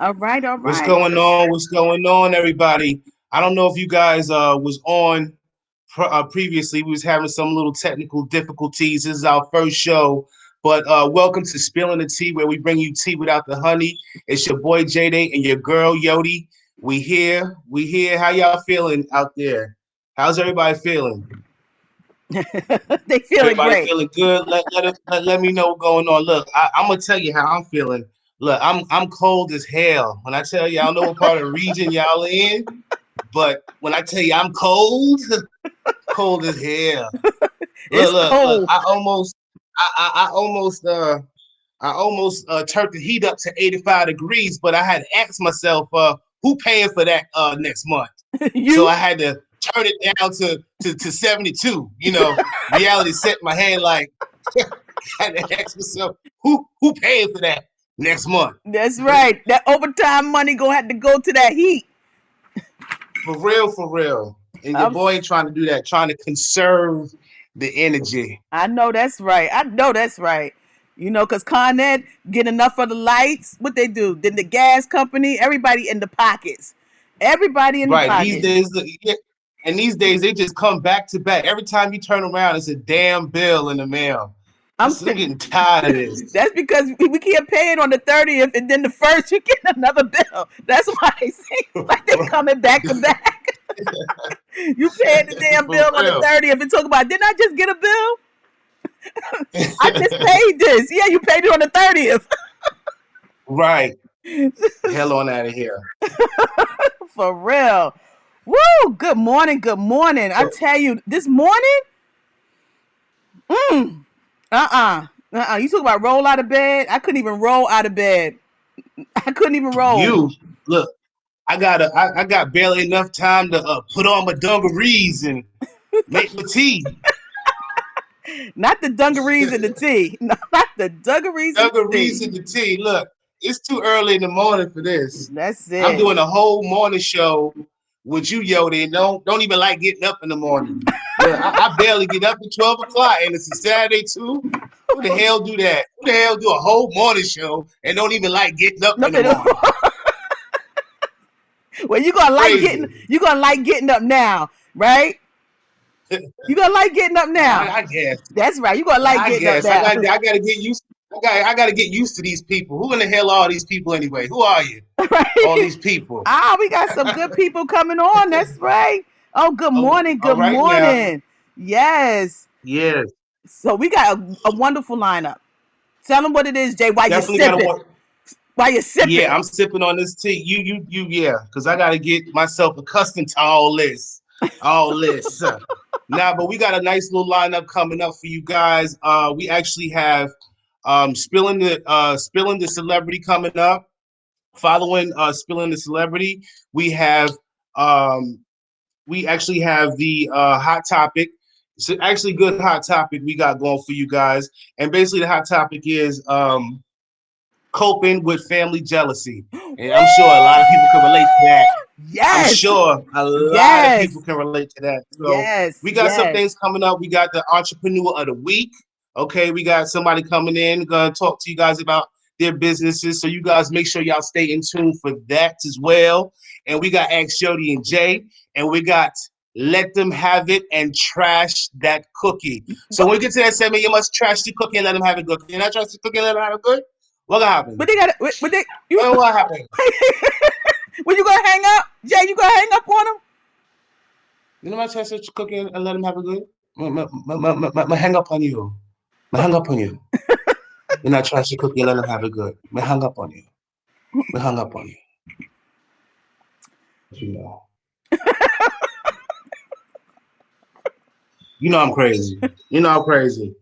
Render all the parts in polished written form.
All right, all What's right. going on? What's going on, everybody? I don't know if you guys was on previously. We was having some little technical difficulties. This is our first show, but welcome to Spiel'n the T, where we bring you tea without the honey. It's your boy J Day and your girl Yodi. We here. How y'all feeling out there? How's everybody feeling? They feeling Everybody great. feeling good? Let me know what's going on. Look, I'm gonna tell you how I'm feeling. Look, I'm cold as hell. When I tell you, I don't know what part of the region y'all in, but when I tell you I'm cold, cold as hell. It's Look. cold. I almost turned the heat up to 85 degrees, but I had to ask myself, who paying for that next month? So You I had to turn it down to 72. Reality set in my hand like I had to ask myself, who paying for that next month? that's right. That overtime money gonna have to go to that heat. For real, for real. And your I'm, boy ain't trying to do that, trying to conserve the energy. I know that's right. I know that's right. Cause Con Ed get enough of the lights. What they do? Then the gas company, everybody in the pockets. Everybody in the Right. These pockets. days, yeah, and these days they just come back to back. Every time you turn around, it's a damn bill in the mail. I'm I'm sitting. getting tired of this. That's because we can't pay it on the 30th, and then the first you get another bill. That's why it seems like they coming back to back. You paid the damn For bill on the real. 30th and talk about, didn't I just get a bill? I just paid this. Yeah, you paid it on the 30th. Right. Hell on out of here. For real. Woo! Good morning. Good morning. I So, tell you, this morning, You talk about roll out of bed. I couldn't even roll out of bed. I couldn't even roll. you look, I got barely enough time to put on my dungarees and make my tea. Not the dungarees and the tea. No, not the dungarees and the Dungarees tea. and the tea. Look, it's too early in the morning for this. That's I'm it. doing a whole morning show with you, Yodi, and don't even like getting up in the morning. Look, I barely get up at 12 o'clock, and it's a Saturday too. Who the hell do that? Who the hell do a whole morning show and don't even like getting up in the Nothing. morning? Well, Crazy. you gonna like getting up now, right? You gonna like getting up now. I guess. That's right. You gonna like I getting up guess. I now. got. I got to get used. I got to get used to these people. Who in the hell are these people anyway? Who are you? All Right? these people. We got some good people coming on. That's right. Oh, good Oh, morning. all Good right now. morning. Yes. Yes, So we got a wonderful lineup. Tell them what it is, Jay. While you're definitely got to sipping. want. While you're Yeah, sipping. I'm sipping on this tea. Yeah, because I got to get myself accustomed to all this, all this. Nah, but we got a nice little lineup coming up for you guys. We actually have spilling the celebrity coming up. Following spilling the celebrity, we have um, we actually have the hot topic. It's actually good hot topic we got going for you guys. And basically, the hot topic is coping with family jealousy. And I'm sure a lot of people can relate to that. I'm Yes. sure a lot of Yes. people can relate to that. So Yes. we got some things Yes. coming up. We got the entrepreneur of the week. Okay, we got somebody coming in, gonna talk to you guys about their businesses. So you guys make sure y'all stay in tune for that as well. And we got Ask Jody and Jay, and we got Let Them Have It and Trash That Cookie. So when we get to that segment, you must trash the cookie and let them have it good. Can you not trash the cookie and let them have it good? What gonna happen? But they got it. But they you. What happened? When you gonna hang up, Jay? You gonna hang up on them? You know my trash the cookie and let them have it good? Hang up on you. Hang up on you. You're not trash the cookie and let them have it good. Hang up on you. Hang up on you. You know. You know I'm crazy. You know I'm crazy.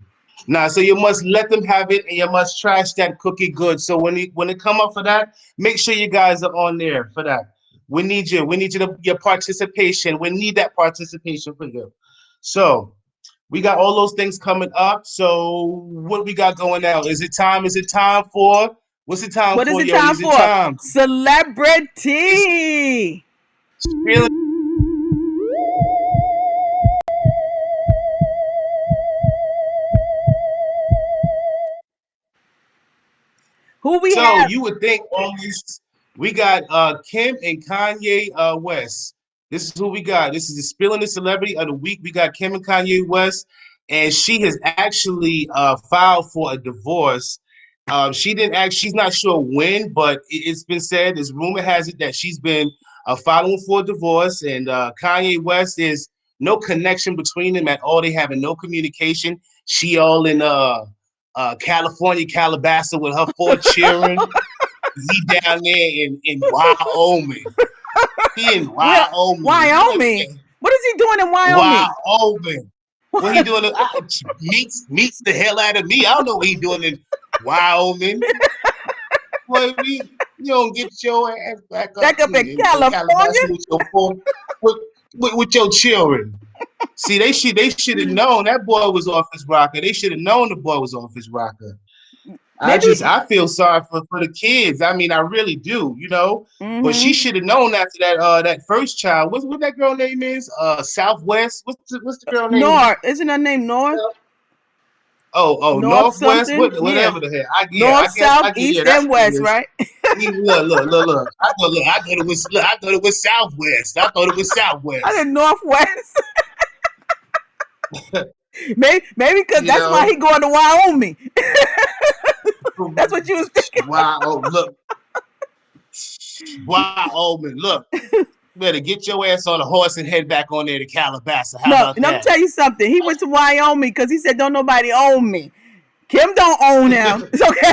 Nah, so you must let them have it and you must trash that cookie good. So when it come up for that, make sure you guys are on there for that. We need you. We need your participation. We need that participation for you. So we got all those things coming up. So what we got going now? Is it time? Is it time for what's it time What is for, it Yodi? time Is it for? time? It's Celebrity. really Who we so have? you would think all these We got Kim and Kanye West. This is who we got. This is the Spilling the Celebrity of the Week. We got Kim and Kanye West, and she has actually filed for a divorce. She didn't act. She's not sure when, but it's been said. This rumor has it that she's been filing for a divorce, and Kanye West is no connection between them at all. They having no communication. She all in California, Calabasas with her four children. He down there in Wyoming. He in Well, Wyoming. You Wyoming. understand? What is he doing in Wyoming? Wyoming. What he doing? Meets the hell out of me. I don't know what he doing in Wyoming. Boy, you don't get your ass back up Back up in in Calabasas California? with your four with, with your children. See, they should have known that boy was off his rocker. They should have known the boy was off his rocker. Maybe. I feel sorry for the kids. I mean, I really do, you know. But she Mm-hmm. should have known after that first child. What that girl name is? Southwest. What's the girl name? North. Isn't her name North? Oh, North Northwest. something? Yeah. Whatever the hell. I North, guess south, I get east, yeah. That's and what it west, is. right? Look. I thought it was look, I thought it was Southwest. I thought it was I Southwest. said Northwest. Maybe because You that's why know. he going to Wyoming. That's what you was thinking. Wow. Oh, look. Wow. Oh, man. Look. You better get your ass on a horse and head back on there to Calabasas. How No, about and I'm that? tell you something. He went to Wyoming because he said, "Don't nobody own me." Kim don't own him. It's okay.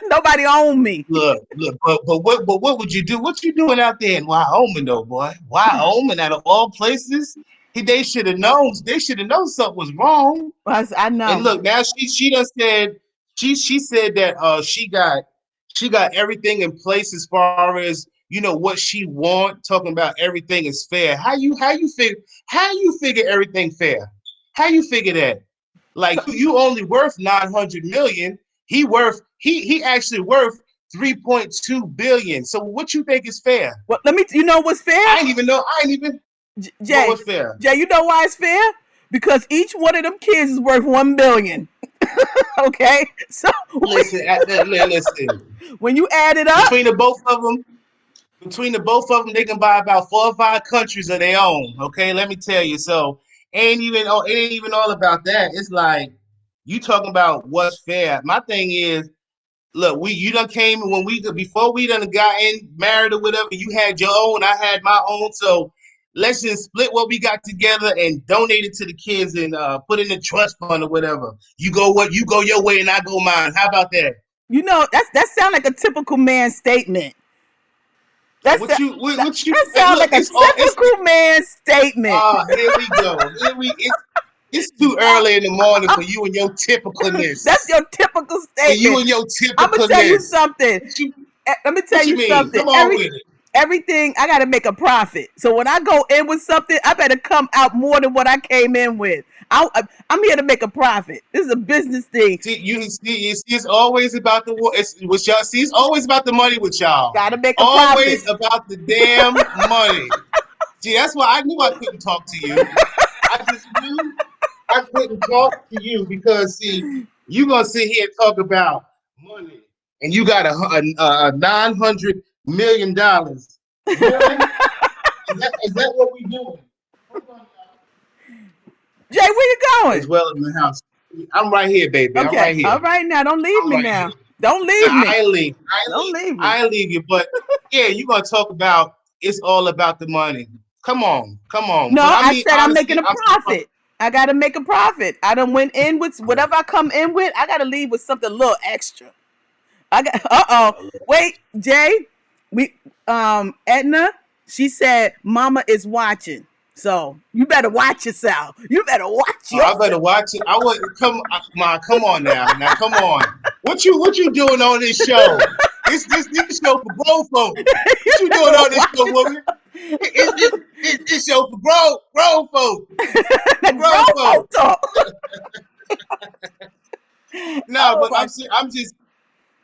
Nobody own me. Look, but what would you do? What you doing out there in Wyoming though, boy? Wyoming out of all places? They should have known. They should have known something was wrong. I And know. look, now she done said she said that she got everything in place as far as what she want. Talking about everything is fair. How you figure everything fair? How you figure that? So, Like you only worth 900 million. He actually worth 3.2 billion. So what you think is fair? well, let me. You know what's fair, I ain't even know. I ain't even what Jay? was fair. Jay, you know why it's fair? Because each one of them kids is worth 1 billion. Okay, so Listen. when you add it up, Between the both of them, they can buy about 4 or 5 countries of their own. Okay, let me tell you. So it ain't even all about that. It's like you talking about what's fair. My thing is, look, you done came when we before we done got in married or whatever. You had your own, I had my own. So let's just split what we got together and donate it to the kids and put it in a trust fund or whatever. You go your way and I go mine. How about that? that sound like a typical man statement. That's What that, you what you that sound look? like a typical man statement. Here we go. It's too early in the morning for you and your That's typicalness. your typical For you statement. and your I'm gonna tell you typicalness. something. What you Let me tell what you you mean? something. Come on with it. Everything I got to make a profit. So when I go in with something, I better come out more than what I came in with. I'm here to make a profit. This is a business thing. It's always about the it's with y'all. See, it's always about the money with y'all. Got to make a profit. Always about the damn money. See, that's why I knew I couldn't talk to you. I just knew I couldn't talk to you because see, you gonna sit here and talk about money, and you got a $900 million. Really? Is that what we doing? Hold on, y'all. Jay, where you As going? well in the house. I'm right here, baby. I'm Okay, right here. all right now. Don't leave I'm me right now. here. Don't Nah, leave me. I ain't leave. Don't leave me. I ain't leave you. But yeah, you gonna talk about it's all about the money. Come on. No, But I I mean, said I'm honestly, making a I'm surprised. profit. I got to make a profit. I done went in with whatever I come in with. I got to leave with something a little extra. I got. Wait, Jay. We Edna. She said, "Mama is watching." So you better watch yourself. You better watch I better yourself. watch it. I would come on now. Now come on. What you doing on this show? This show for grown folk. What you doing Better on this watch show, woman? This show for grown folk. For yourself. grown Grown folk. folk talk. No, Oh but my.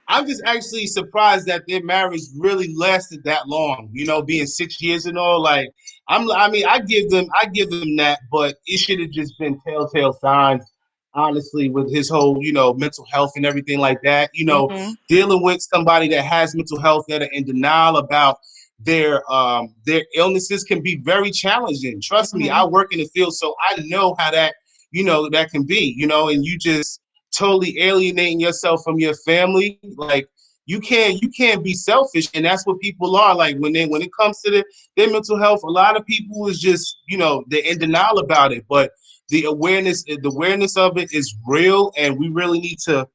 I'm just actually surprised that their marriage really lasted that long. Being 6 years and all. Like I mean, I give them that, but it should have just been telltale signs. honestly, with his whole, mental health and everything like that. Mm-hmm. Dealing with somebody that has mental health that are in denial about their illnesses can be very challenging. Trust me, Mm-hmm. I work in the field, so I know how that, that can be, and you just totally alienating yourself from your family. Like you can't be selfish, and that's what people are like when it comes to their mental health. A lot of people is just, they're in denial about it, but the awareness of it is real, and we really need to,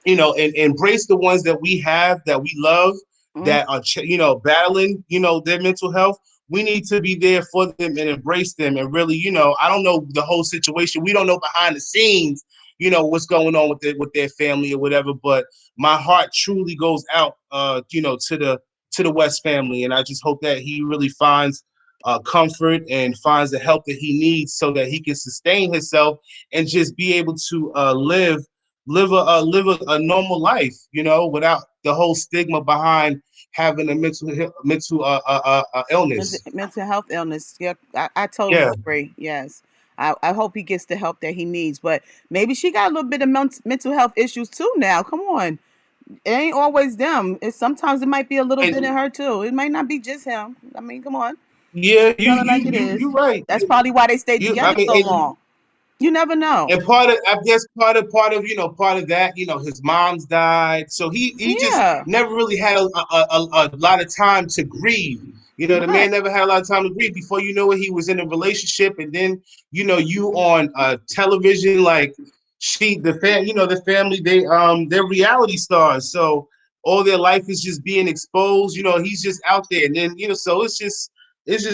and embrace the ones that we have, that we love, Mm-hmm. that are battling, their mental health. We need to be there for them and embrace them, and really, I don't know the whole situation. We don't know behind the scenes, what's going on with their family or whatever. But my heart truly goes out, to the West family, and I just hope that he really finds comfort and finds the help that he needs so that he can sustain himself and just be able to live a normal life, without the whole stigma behind having a mental illness. Mental health illness. Yeah, I totally Yeah, agree. Yes. I hope he gets the help that he needs. But maybe she got a little bit of mental health issues too now. Come on. It ain't always them. Sometimes it might be a little bit in and her too. It might not be just him. I mean, come on. yeah, you Tell it you like it you is. you're right. That's probably why they stayed You, I together mean, so long. You never know. and part of, I guess, part of that, his mom's died, so he just Yeah. never really had a lot of time to grieve. The Right. man never had a lot of time to grieve. Before you know it, he was in a relationship, and then you on television, like the family, they're reality stars, so all their life is just being exposed. He's just out there, and then so it's just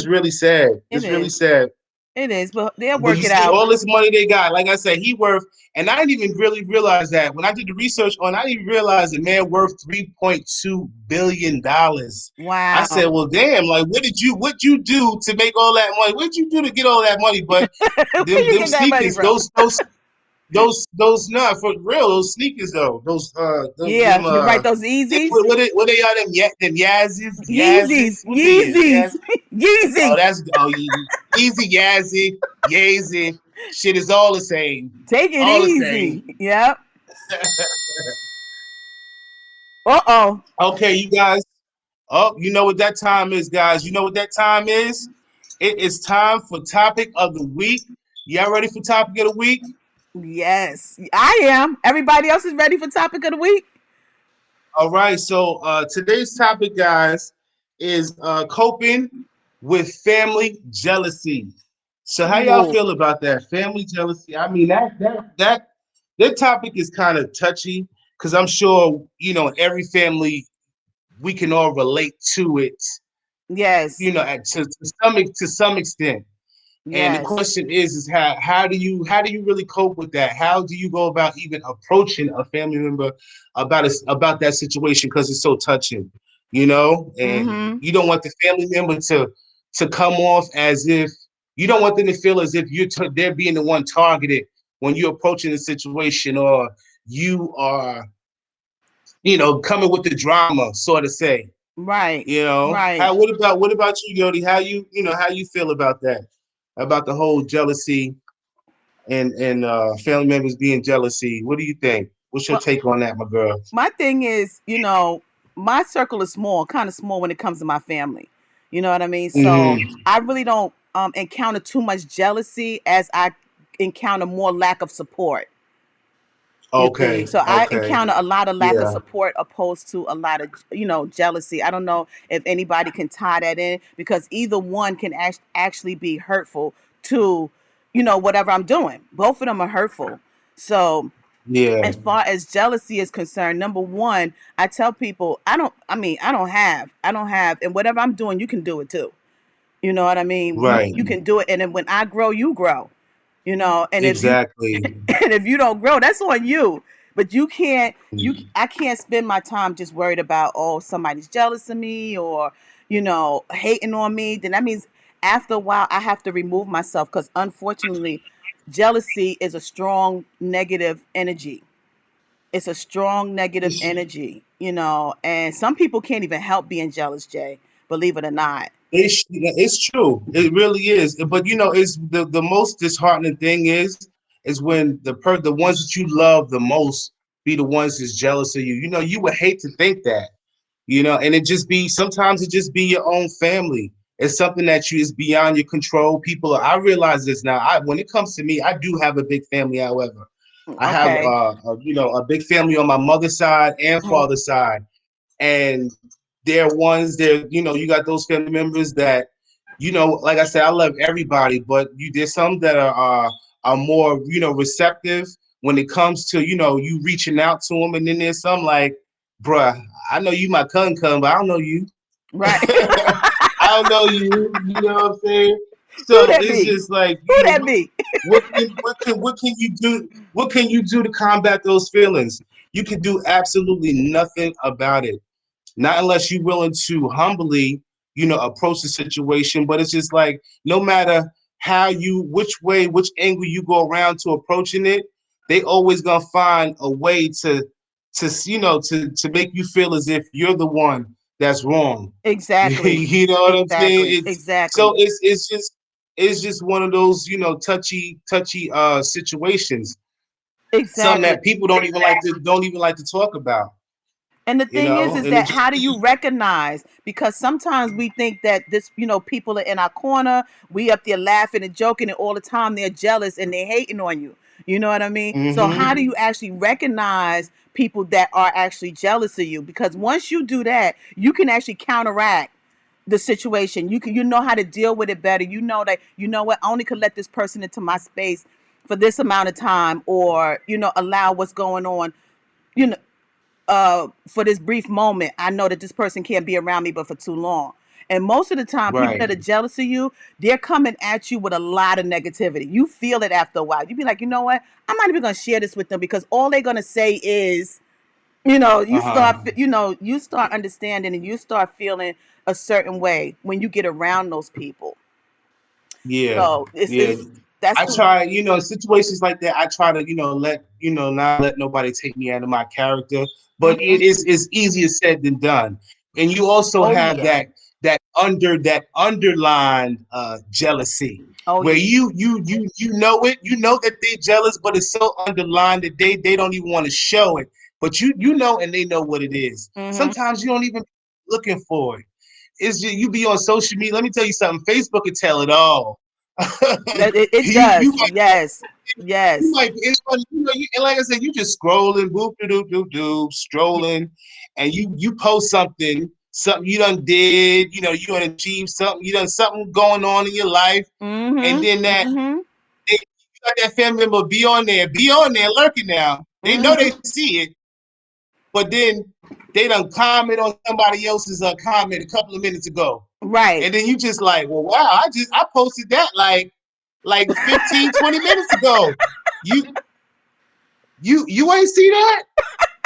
really sad. It It's really is. sad. It is. But they'll But work you it see out. all this money they got. Like I said, he worth, and I didn't even really realize that when I did the research on. I didn't even realize the man worth $3.2 billion. I said, Wow. well, damn, like what you do to make all that money? What you do to get all that money? But Where you them get that money sneakers, from? those not for real. Those sneakers though, Yeah, them you're right. Those Yeezys. what they are, them Yeezys. what they is, Yeezys. Oh, Yeezy. easy, Yazzie, Yazy. Shit is all the same. Take it All the same. easy. Yep. Uh-oh. Okay, you guys. Oh, you know what that time is, guys. You know what that time is? It is time for topic of the week. Y'all ready for topic of the week? Yes, I am. Everybody else is ready for topic of the week? All right. So today's topic, guys, is coping with family jealousy. So how y'all Ooh. feel about that? Family jealousy. I mean that topic is kind of touchy because I'm sure every family we can all relate to it. Yes. To some extent. And the Yes. question is how do you really cope with that? How do you go about even approaching a family member about that situation because it's so touching, and Mm-hmm. you don't want the family member to come off as if you don't want them to feel as if they're being the one targeted when you're approaching the situation, or you are coming with the drama, sort of say. Right. How Right. what about you, Yodi? How you feel about that? About the whole jealousy and family members being jealousy. What do you think? What's your Well, take on that, my girl? my thing is, my circle is small, kind of small when it comes to my family. You know what I mean? So Mm-hmm. I really don't encounter too much jealousy as I encounter more lack of support. You see, Okay. so I Okay. encounter a lot of lack of Yeah. support opposed to a lot of, jealousy. I don't know if anybody can tie that in because either one can actually be hurtful to, whatever I'm doing. Both of them are hurtful. So Yeah. as far as jealousy is concerned, number one, I tell people I don't have, and whatever I'm doing, you can do it too. You know what I mean? You Right. you can do it, and then when I grow, you grow. And if you Exactly. and if you don't grow, that's on you. But you can't. I can't spend my time just worried about, oh, somebody's jealous of me, or hating on me. Then that means after a while I have to remove myself because unfortunately, jealousy is a strong negative energy. It's a strong negative It's energy, and some people can't even help being jealous, Jay. Believe it or not. it's true. It really is. But it's the most disheartening thing is is when the ones that you love the most be the ones that's jealous of you. You know, you would hate to think that, and it just be sometimes it just be your own family. It's something that you is beyond your control. People, I realize this now. When it comes to me, I do have a big family. However, I have Okay. a big family on my mother's side and Mhm. father's side, and they're ones that you got those family members that like I said, I love everybody, but there's some that are more receptive when it comes to you reaching out to them, and then there's some like, bruh, I know you my cousin, but I don't know you. Right. I don't know you. You know what I'm saying? Who So that it's be? just like, Who that be? what can you do? What can you do to combat those feelings? You can do absolutely nothing about it. Not unless you're willing to humbly, approach the situation. But it's just like, no matter which way, which angle you go around to approaching it, they always gonna find a way to make you feel as if you're the one that's wrong. Exactly. You know what I'm saying? Exactly. It's so Exactly. it's just one of those touchy situations. Something Exactly. that people don't even like to talk about. And the thing is And it that just how do you be recognize? Because sometimes we think that people are in our corner, we up there laughing and joking, and all the time they're jealous and they're hating on you. You know what I mean? So how do hmm you actually recognize people that are actually jealous of you? Because once you do that, you can actually counteract the situation. You know how to deal with it better. You know that what, I only could let this person into my space for this amount of time, or allow what's going on. You know, for this brief moment, I know that this person can't be around me but for too long. And most of the time, people right. that are jealous of you, they're coming at you with a lot of negativity. You feel it after a while. You be like, you know what? I'm not even gonna share this with them because all they're gonna say is, Uh-huh. you start understanding and you start feeling a certain way when you get around those people. Yeah. So Yeah. it's that's I the try, situations like that, I try to, not let nobody take me out of my character. But hmm it's easier said than done. And you also oh have yeah, that underlined jealousy oh where yeah. you know it, you know that they're jealous, but it's so underlined that they don't even want to show it. But you know, and they know what it is. hmm Sometimes you don't even looking for it. It's just you be on social media. Let me tell you something. Facebook can tell it all. It you does. might Yes, you yes. might it's funny, and like I said, you just scrolling, boop doop doop doop, strolling, and you post something you done did, you done achieved something, you done something going on in your life, and Mhm. then Mhm. you got that family member be on there lurking now. They know they Mhm. see it, but then they done comment on somebody else's comment a couple of minutes ago. Right. And then you just like, well, wow, I posted that like 15, 20 minutes ago. You you ain't see that?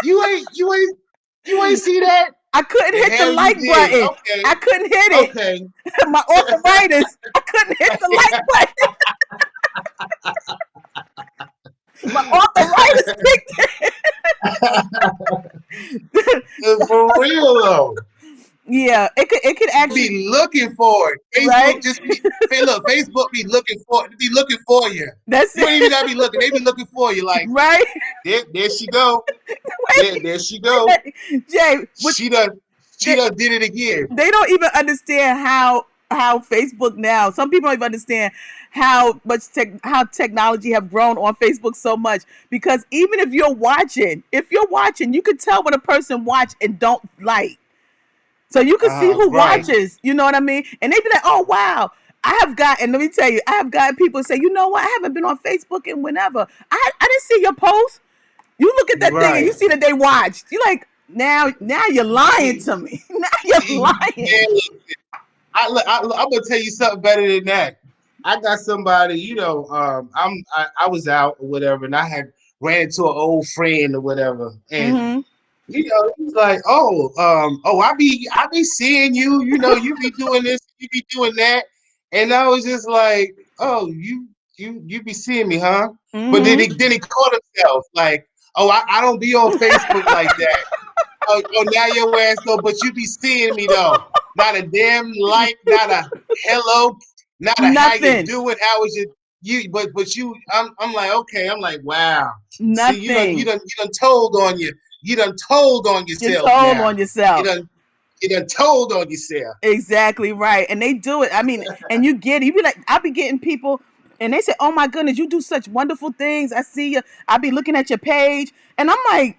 You ain't see that? I couldn't The hit the hell you like did. button. Okay. I couldn't hit it. Okay. My arthritis. I couldn't hit the like button. My arthritis kicked in. For real though. Yeah, it could actually, Be looking for it. Facebook right. just be hey look, Facebook be looking for you. That's You it. ain't even gotta be looking. They be looking for you. Like, Right. there she go. Wait, There she go. Jay. What She done she they, done did it again. they don't even understand how Facebook now. Some people don't even understand how technology have grown on Facebook so much, because even if you're watching, you can tell when a person watch and don't like. So you can see who Right. watches. You know what I mean? And they be like, "Oh wow." I have gotten. Let me tell you, I have gotten people say, "You know what? I haven't been on Facebook in whenever. I didn't see your post." You look at that thing and you Right. see that they watched. You like, now you're lying to me. Now you're lying. Man, I'm gonna tell you something better than that. I got somebody, I was out or whatever, and I had ran into an old friend or whatever, and Mm-hmm. he's like, I be seeing you, you be doing this, you be doing that, and I was just like, oh, you be seeing me, huh? But then Mm-hmm. he caught himself like, oh, I don't be on Facebook like that. Now your ass though, but you be seeing me though. Not a damn like, not a hello, not a how you Nothing. doing, how is it? but you, I'm like, okay, I'm like, wow. See, Nothing. you done told on You yourself told now. on You yourself. done you done told on yourself. Exactly right. And they do it. I mean, and you get it. You be like, I'll be getting people and they say, oh my goodness, you do such wonderful things. I see you. I'll be looking at your page. And I'm like,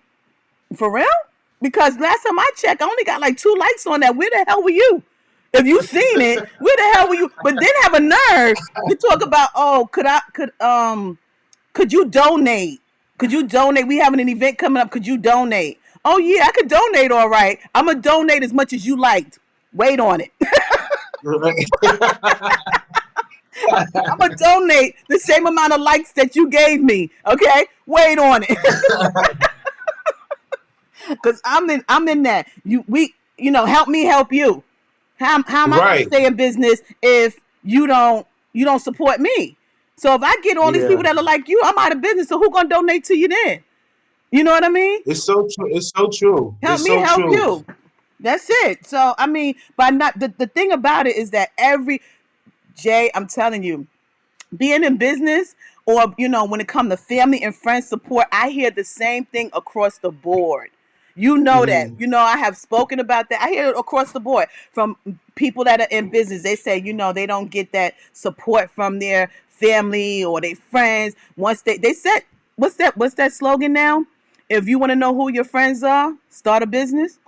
for real? Because last time I checked, I only got like 2 likes on that. Where the hell were you? If you seen it, where the hell were you? But then have a nerve to talk about, oh, could you donate? Could you donate? We having an event coming up. Could you donate? Oh yeah, I could donate. All right, I'm gonna donate as much as you liked. Wait on it. I'm gonna donate the same amount of likes that you gave me. Okay, wait on it, because I'm in that. Help me help you. How am I gonna Right. stay in business if you don't support me? So if I get all these Yeah. people that are like you, I'm out of business. So who gonna donate to you then? You know what I mean? It's so true. It's so true. Help It's me so help true. you. That's it. So I mean, but not the thing about it is that every Jay, I'm telling you, being in business or when it comes to family and friends support, I hear the same thing across the board. You know that. Hmm. I have spoken about that. I hear it across the board from people that are in business. They say, they don't get that support from their family or their friends. Once they said, what's that slogan now? If you want to know who your friends are, start a business.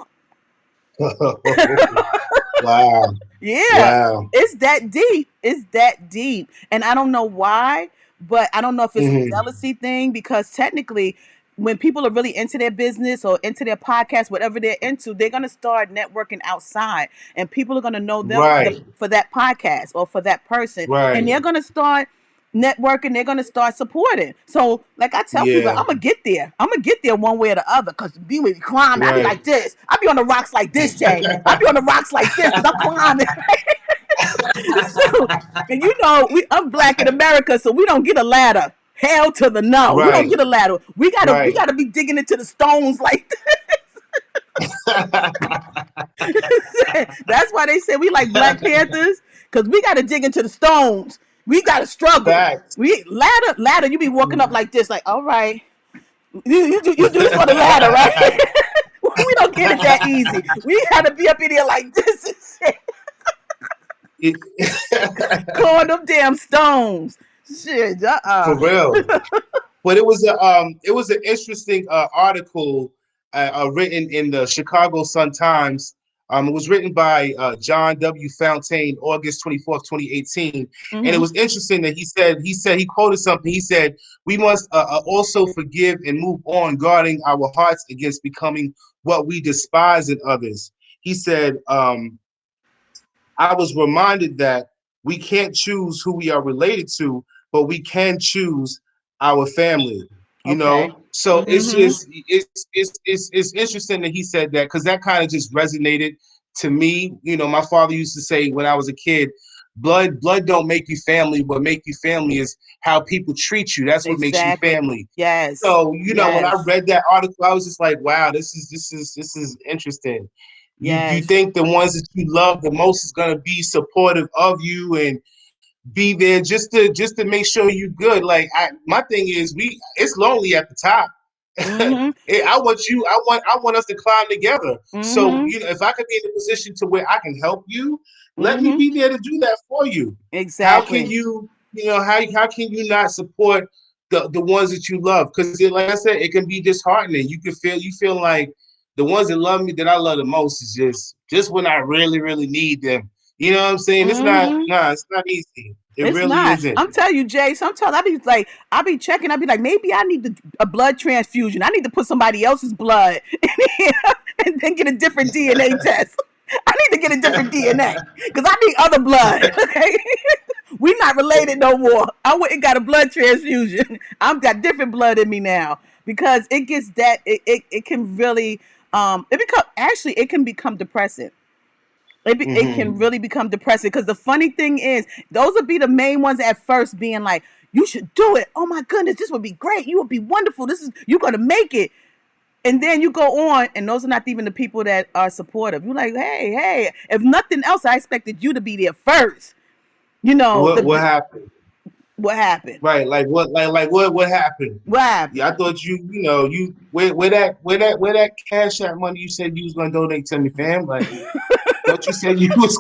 Wow. Yeah, Wow. it's that deep. It's that deep. And I don't know why, but I don't know if it's a Hmm. jealousy thing because technically, when people are really into their business or into their podcast, whatever they're into, they're going to start networking outside and people are going to know them Right. for that podcast or for that person. And Right. they're going to start networking, they're going to start supporting. So, like I tell people, Yeah. I'm going to get there. I'm going to get there one way or the other because be with climbing. I be Right. like this. I be on the rocks like this, Jay. I be on the rocks like this because I'm climbing. So, and I'm black in America, so we don't get a ladder. Hell to the no. We don't Right. get a ladder. We gotta we Right. gotta be digging into the stones like that's why they say we like Black Panthers, because we gotta dig into the stones. We gotta struggle. Facts. We ladder, you be walking up like this, like, all right. You do this on the ladder, right? We don't get it that easy. We gotta be up in here like this and shit. Calling them damn stones. Shit, For real. But it was an interesting article written in the Chicago Sun Times. It was written by John W. Fountaine, August 24th, 2018, and it Mm-hmm. was interesting that he quoted something. He said, "We must also forgive and move on, guarding our hearts against becoming what we despise in others." He said, I was reminded that we can't choose who we are related to, but we can choose our family. You Okay. know, so it's Mm-hmm. just it's interesting that he said that because that kind of just resonated to me. You know, my father used to say when I was a kid, blood don't make you family. What make you family is how people treat you. That's what makes you Exactly. family. Yes. So, when I Yes. read that article, I was just like, wow, this is interesting. You Yes. think the ones that you love the most is gonna be supportive of you and be there just to make sure you good. Like my thing is it's lonely at the top. Mm-hmm. I want us to climb together. So Mm-hmm. if I could be in a position to where I can help you, let me Mm-hmm. be there to do that for you. How can Exactly. how can you not support the ones that you love? Because like I said, it can be disheartening. You feel like the ones that love me that I love the most is just when I really really need them. You know what I'm saying? Mm-hmm. It's not easy. It It's really not. isn't. I'm telling you, Jay. Sometimes I be checking. I be like, maybe I need a blood transfusion. I need to put somebody else's blood in here and then get a different DNA test. I need to get a different DNA because I need other blood. Okay, we not related no more. I went and got a blood transfusion. I've got different blood in me now because it gets that it can really it can become depressing. It Hmm. can really become depressing because the funny thing is those would be the main ones at first being like, you should do it, oh my goodness, this would be great, you would be wonderful, you're gonna make it. And then you go on and those are not even the people that are supportive. You're like, hey, if nothing else, I expected you to be there first. What The happened? What happened? Right, like what happened? What Yeah, happened? I thought you where that cash app money you said you was gonna donate to me, fam. Like thought you said you was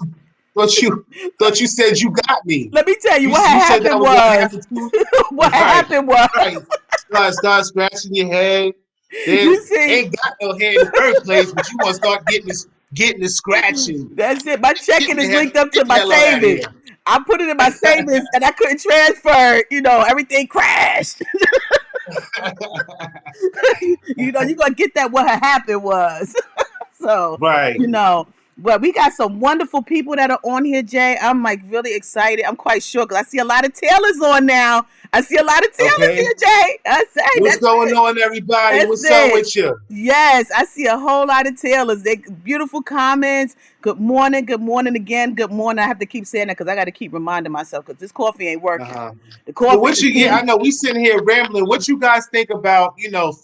thought you thought you said you got me. Let me tell you You what you had said that happened was gonna was happen too. what had Right, happened was right. Start scratching your head. you Then see, ain't got no head in the first place, but you want to start getting the scratching. that's it. My Get checking the is hell linked up get to the my hell on out of savings. here. I put it in my savings and I couldn't transfer. Everything crashed. You're gonna get that what had happened was. So, Right. you know, but we got some wonderful people that are on here, Jay. I'm like really excited. I'm quite sure because I see a lot of Taylors on now. I see a lot of Taylors Okay. here, Jay. I say What's that's going it. on, everybody? That's What's up it. with you? Yes, I see a whole lot of Taylors. They beautiful comments. Good morning again. Good morning. I have to keep saying that because I got to keep reminding myself because this coffee ain't working. Uh-huh. The So coffee, what the you yeah, I tea. know we sitting here rambling. What you guys think about,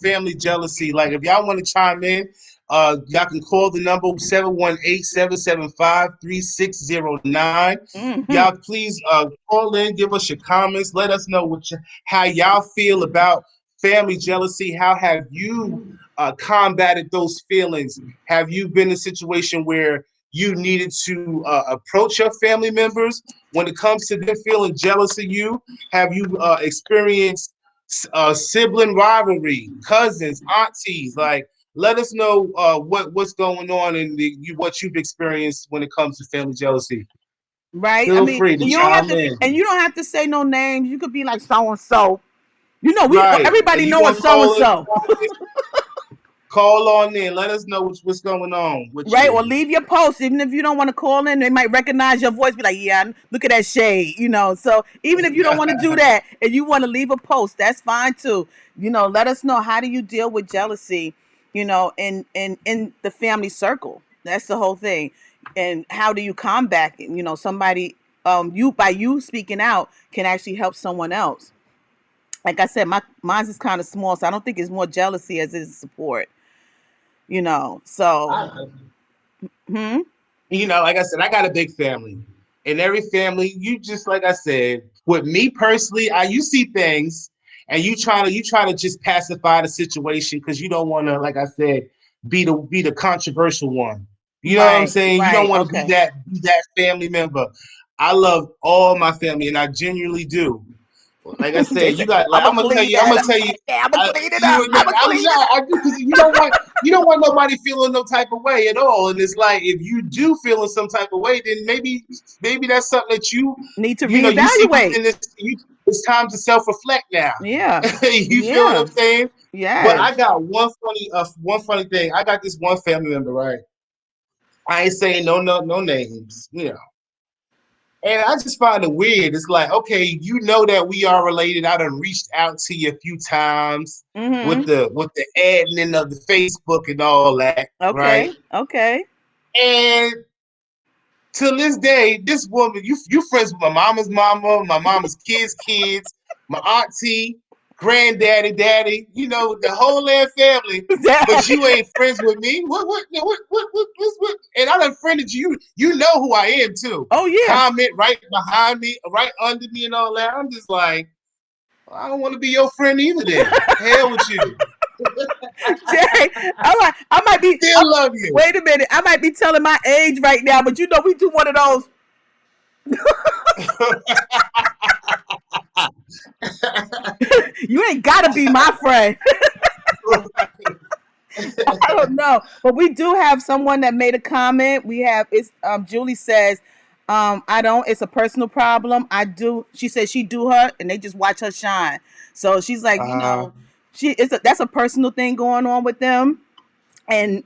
family jealousy? Like if y'all want to chime in, y'all can call the number 718-775-3609. Hmm. Y'all please call in, give us your comments, let us know how y'all feel about family jealousy. How have you combated those feelings? Have you been in a situation where you needed to approach your family members when it comes to them feeling jealous of you? Have you experienced sibling rivalry, cousins, aunties? Like, let us know what's going on and what you've experienced when it comes to family jealousy. Right. I Feel mean, free to and you don't have chime to, in. and you don't have to say no names. You could be like so and so. We Right, and everybody you know a want to so and call in? so. Call on in. Let us know what's going on with Right, you. or leave your post. Even if you don't want to call in, they might recognize your voice. Be like, yeah, look at that shade. So even if you don't want to do that and you want to leave a post, that's fine too. Let us know how do you deal with jealousy. In the family circle. That's the whole thing. And how do you combat it? Somebody, you speaking out can actually help someone else. Like I said, mine's is kind of small, so I don't think it's more jealousy as it is support. So. I, Hmm. like I said, I got a big family. In every family, you just like I said, with me personally, you see things and you try to just pacify the situation because you don't want to, like I said, be the controversial one. You know what I'm Right, saying? You don't right, want to be okay. that family member. I love all my family, and I genuinely do. Like I Jay said, you said, got like "I'ma clean I'm that gonna up. tell you, Yeah, I'ma I, clean it up. you I'ma clean it I up." do because you don't want nobody feeling no type of way at all. And it's like if you do feel in some type of way, then maybe that's something that Need to you see reevaluate. within this. It's time to self reflect now. Yeah, You feel what yeah, I'm saying? But I yes. got one funny thing. I got this one family member, right? I ain't saying no names, and I just find it weird. It's like, okay, you know that we are related. I done reached out to you a few times with Mm-hmm. the admin of the Facebook and all that, right? Okay, okay. And to this day, this woman, you friends with my mama's mama, my mama's kids, my auntie, granddaddy, daddy, the whole damn family. But you ain't friends with me. What? And I done friended you. You know who I am too. Oh yeah. Comment right behind me, right under me, and all that. I'm just like, I don't want to be your friend either. Then hell with you. Jay, I might be. Still love you. Wait a minute. I might be telling my age right now, but we do one of those. You ain't gotta be my friend. I don't know, but we do have someone that made a comment. We have it's Julie says, I don't. It's a personal problem. I do. She says she do her, and they just watch her shine. So she's like, uh that's a personal thing going on with them. And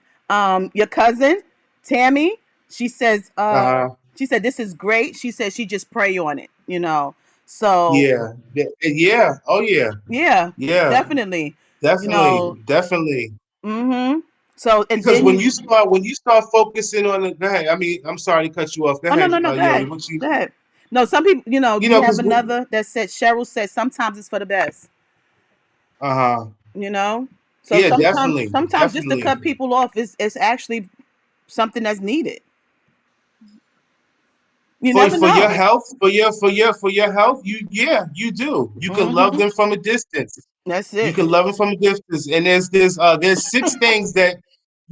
your cousin Tammy, she says, uh she said this is great. She said she just pray on it. So Yeah. Yeah. Oh yeah. yeah, Yeah. definitely. You Definitely. know, Definitely. mm-hmm. So and Because then when you start focusing on it, go ahead. I mean, I'm sorry to cut you off. Go Oh no, ahead, no, no, go Yoni. ahead. What you Go ahead. No, some people, we have because another that said Cheryl said sometimes it's for the best. uh-huh. You know? So Yeah, sometimes definitely. sometimes just to Definitely. cut people off is actually something that's needed. You for never for your know. health, for your health, you yeah, you do. You can love Mm-hmm. them from a distance. That's You it. can love them from a distance. And there's six things that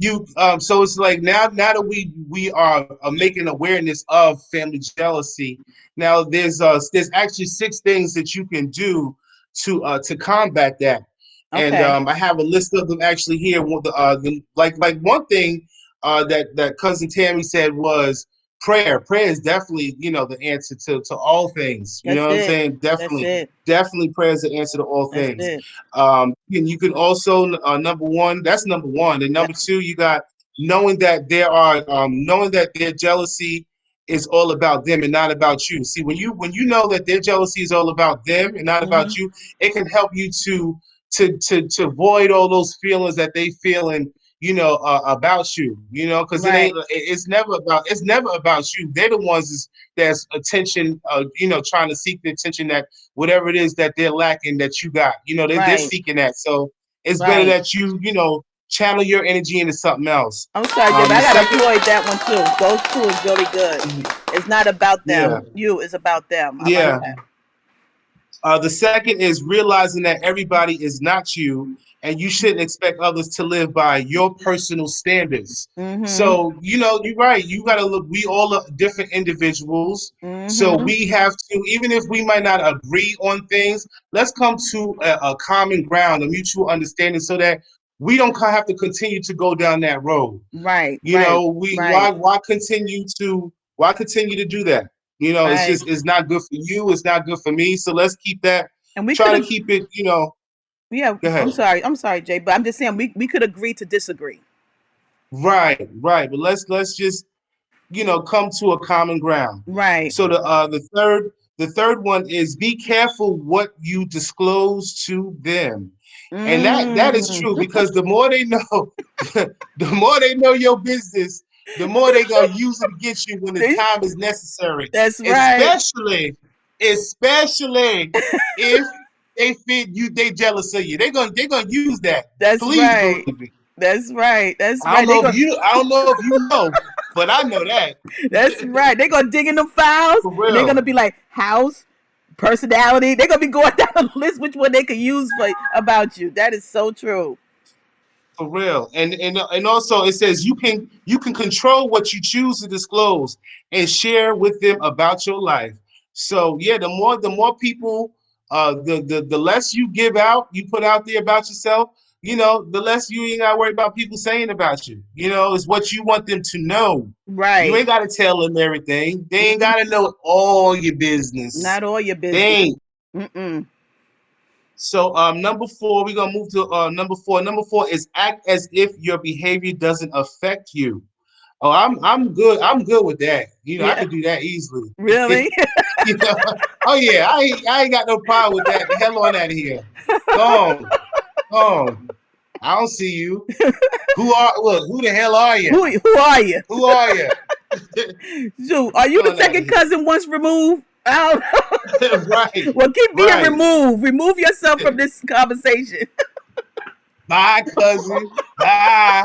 you so it's like now that we are making awareness of family jealousy. Now there's actually six things that you can do to combat that. And Okay. I have a list of them actually here. Like one thing that cousin Tammy said was prayer. Prayer is definitely, the answer to all things. You know That's what I'm it. saying? That's Definitely, it. definitely prayer is the answer to all That's things. it. And you can also number one. That's number one. And number That's two, you got knowing that their jealousy is all about them and not about you. See, when you know that their jealousy is all about them and not mm-hmm. about you, it can help you to void all those feelings that they feel and about you, because it Right. ain't it's never about you. They're the ones that's attention, trying to seek the attention that whatever it is that they're lacking that you got, they're Right. seeking that. So it's better Right. that you channel your energy into something else. I'm sorry, Jay, but The I gotta second, applaud that one too. Those two is really good. It's not about yeah, them. You is about them. I like yeah. that. The second is realizing that everybody is not you, and you shouldn't expect others to live by your personal standards. Mm-hmm. So, you're right. You got to look, we all are different individuals. So Mm-hmm. we have to, even if we might not agree on things, let's come to a common ground, a mutual understanding so that we don't have to continue to go down that road. Right. Right. We Right. why continue to do that? It's Right. just it's not good for you. It's not good for me. So let's keep that. And we could Try to have. keep it. Yeah. Go I'm ahead. sorry. I'm sorry, Jay, but I'm just saying we could agree to disagree. Right, right. But let's just come to a common ground. Right. So the third one is be careful what you disclose to them. And that is Mm. true because the more they know, the more they know your business, the more they gonna use it against you when the They- time is necessary. That's right. Especially if they jealous of you. They're gonna use that. That's Please right. believe me. That's right. That's I don't right. know if you know, but I know that. That's right. They're gonna dig in the files For and they're real. gonna be like house, personality. They're gonna be going down the list which one they could use for about you. That is so true. For real. And also it says you can control what you choose to disclose and share with them about your life. So yeah, the more people the less you give out, you put out there about yourself, the less you ain't gotta worry about people saying about you. It's what you want them to know. You Right. ain't gotta tell them everything. They ain't Mhm. gotta know all your business. Not all your They business. ain't. Mm-mm. So number four, we're gonna move to number four. Number four is act as if your behavior doesn't affect you. Oh, I'm good. I'm good with that. I Yeah. could do that easily. Really? you know. Oh yeah, I ain't got no problem with that. The hell on out of here. Go on, go on. I don't see you. Who the hell are you? Who are you? Who are you? Shoot, are you the on out of second cousin once removed? I don't here. Right, know. Well, keep being right. removed. Remove yourself from this conversation. Bye, cousin. Bye,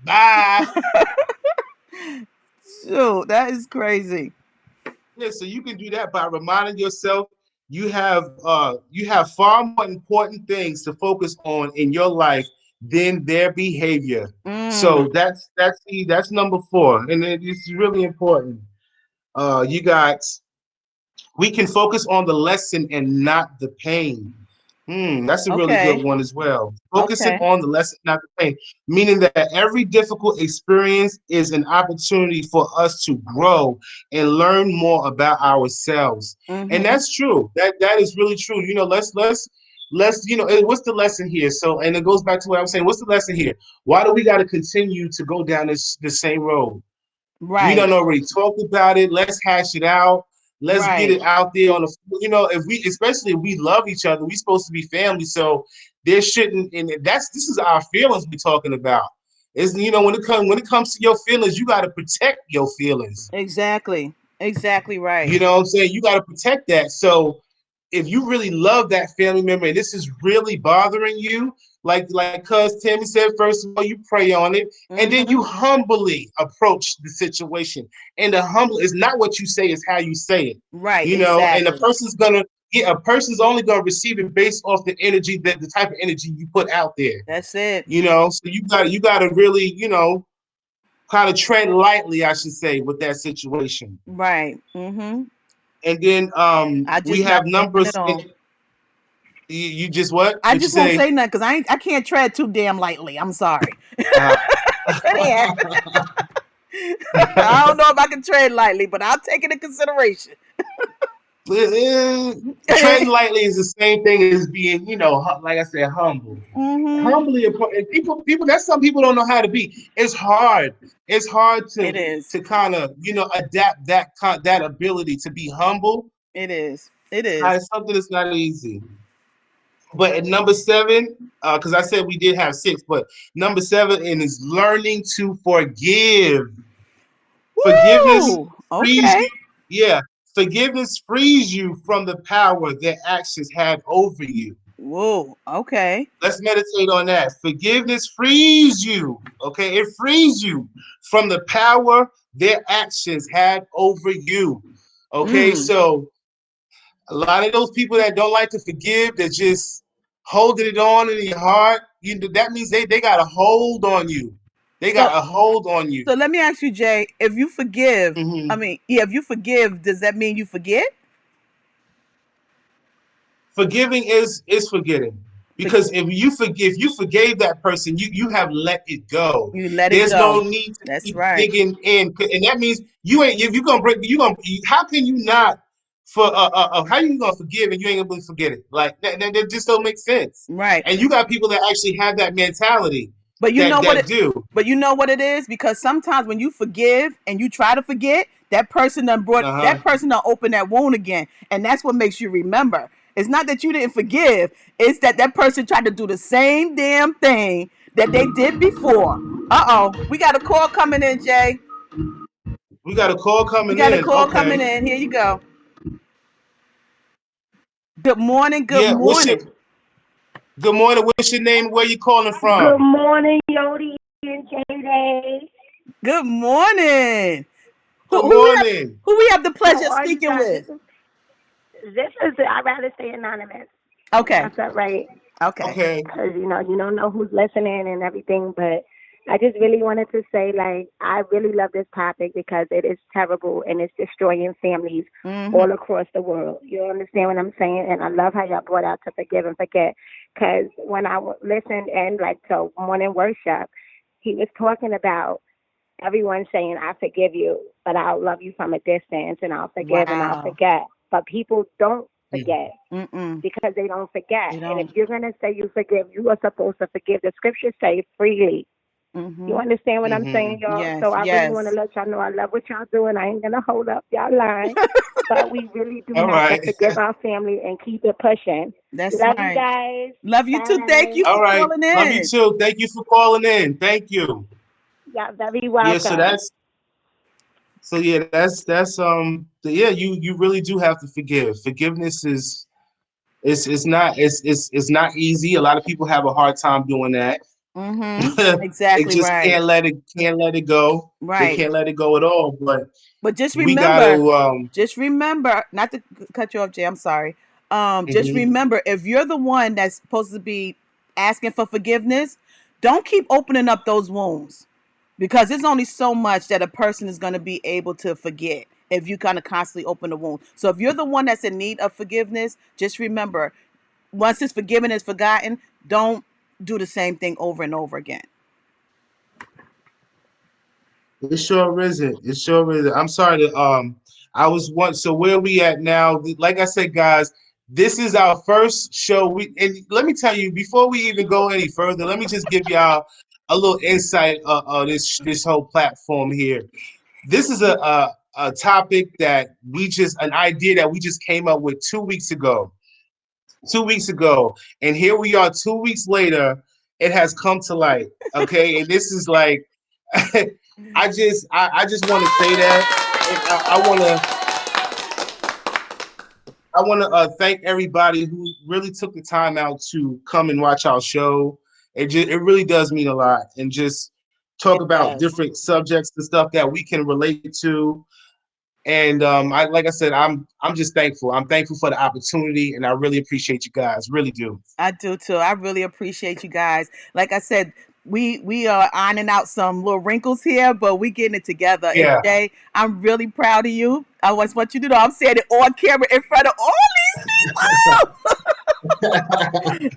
bye. Shoot, that is crazy. Yeah, so you can do that by reminding yourself you have far more important things to focus on in your life than their behavior. Mm. So that's number four, and it's really important. You got we can focus on the lesson and not the pain. That's a really good Okay. one as well. Focusing Okay. on the lesson, not the pain, meaning that every difficult experience is an opportunity for us to grow and learn more about ourselves. And Mm-hmm. that's true. That is really true. Let's what's the lesson here? So, and it goes back to what I was saying. What's the lesson here? Why do we got to continue to go down the same road? We Right. done already talked about it. Let's hash it out. Let's get Right. it out there on the. If we, especially if we love each other, we supposed to be family. So there shouldn't, and this is our feelings we talking about. Is when it comes to your feelings, you got to protect your feelings. Exactly. Exactly right. You know what I'm saying? You got to protect that. So if you really love that family member and this is really bothering you, like Cuz Tammy said, first of all, you pray on it, and then Mm-hmm. you humbly approach the situation. And the humble is not what you say, is how you say it. Right, And a exactly. person's gonna a person's only gonna receive it based off the energy, that the type of energy you put out there. That's it. So you gotta really, kind of tread lightly, I should say, with that situation. Right. Mm-hmm. And then I we just not have saying it numbers. all. You just what? I What you just won't say? say nothing because I can't tread too damn lightly. I'm sorry. Uh, Yeah. I don't know if I can tread lightly, but I'll take it into consideration. treading lightly is the same thing as being, like I said, humble. Mm-hmm. Humbly, and people. That's some people don't know how to be. It's hard. It's hard It to is. kind of adapt that ability to be humble. It is. It is. It's something that's not easy. But at number seven, because I said we did have six, but number seven is learning to forgive. Forgiveness Woo! frees Okay. you. Yeah, forgiveness frees you from the power that actions have over you. Whoa. Okay. Let's meditate on that. Forgiveness frees you. Okay, it frees you from the power their actions had over you. Okay, Mm. so a lot of those people that don't like to forgive, they're just holding it on in your heart. That means they got a hold on you. They So got a hold on you. so let me ask you, Jay, if you forgive, I Mhm. mean, yeah, if you forgive, does that mean you forget? Forgiving is forgetting. For, Because if you forgave that person, you have let it go. you let it There's no go. need to That's keep right. digging in, and that means you ain't. If you gonna break, you gonna. How can you not? How you gonna forgive and you ain't gonna forget it? Like that just don't make sense. Right. And you got people that actually have that mentality But you that know what that it do. but you know what it is? Because sometimes when you forgive and you try to forget, that Uh-huh. person done open that wound again. And that's what makes you remember. It's not that you didn't forgive, it's that that person tried to do the same damn thing that they did before. Uh-oh. We got a call coming in, Jay. We got a call We coming got a in. call coming Okay. in. Here you go. Good morning. Good Yeah. morning. Good morning? What's your name? Where you calling Good from? morning, Yodi and J-Day. Good morning. Who, Good who we have morning. who we have the How pleasure of are you speaking guys? with? This is I'd rather stay anonymous. Okay. That's all right. Okay. Okay. Because, you don't know who's listening and everything. But I just really wanted to say, like, I really love this topic because it is terrible and it's destroying families Mm-hmm. all across the world. You understand what I'm saying? And I love how y'all brought out to forgive and forget. Because when I listened and, like, to morning worship, he was talking about everyone saying, I forgive you, but I'll love you from a distance and I'll forgive and I'll Wow. forget. But people don't Mm. forget Mm-mm. because they don't forget. They And if don't. you're going to say you forgive, you are supposed to forgive. The scriptures say freely. You Mm-hmm. understand what I'm saying, Mm-hmm. y'all? Yes. So I really want to Yes. let y'all know I love what y'all doing. I ain't going to hold up y'all line. But we really do All have to right. forgive our family and keep it pushing. That's Love you right. guys. Love you too. Thank Bye. you All for right. calling Love you in. too. Thank you for calling in. Thank you. Y'all very Yeah. So welcome. that's so yeah. Yeah. You really do have to forgive. Forgiveness is it's not easy. A lot of people have a hard time doing that. Mm-hmm. They Exactly just right. can't let it go. They Right. can't let it go at all. But But just we got to remember, not to cut you off, Jay. I'm sorry. Just mhm. remember, if you're the one that's supposed to be asking for forgiveness, don't keep opening up those wounds because there's only so much that a person is going to be able to forget if you kind of constantly open the wound. So if you're the one that's in need of forgiveness, just remember, once it's forgiven, it's forgotten. Don't do the same thing over and over again. It sure isn't. It sure isn't. I'm sorry to I was once so where we at now? Like I said, guys, this is our first show. And let me tell you, before we even go any further, let me just give y'all a little insight of this whole platform here. This is a topic that an idea that we just came up with 2 weeks ago. 2 weeks ago, and here we are 2 weeks later. It has come to light. Okay, and this is like I just want to say that. And I want to thank everybody who really took the time out to come and watch our show. It really does mean a lot, and just talk It about does. different subjects and stuff that we can relate to. And I like I said, I'm just thankful. I'm thankful for the opportunity, and I really appreciate you guys. Really do. I do too. I really appreciate you guys. Like I said, we are ironing out some little wrinkles here, but we getting it together. And Yeah. Jay, I'm really proud of you. I just want you to know I'm saying it on camera in front of all these people.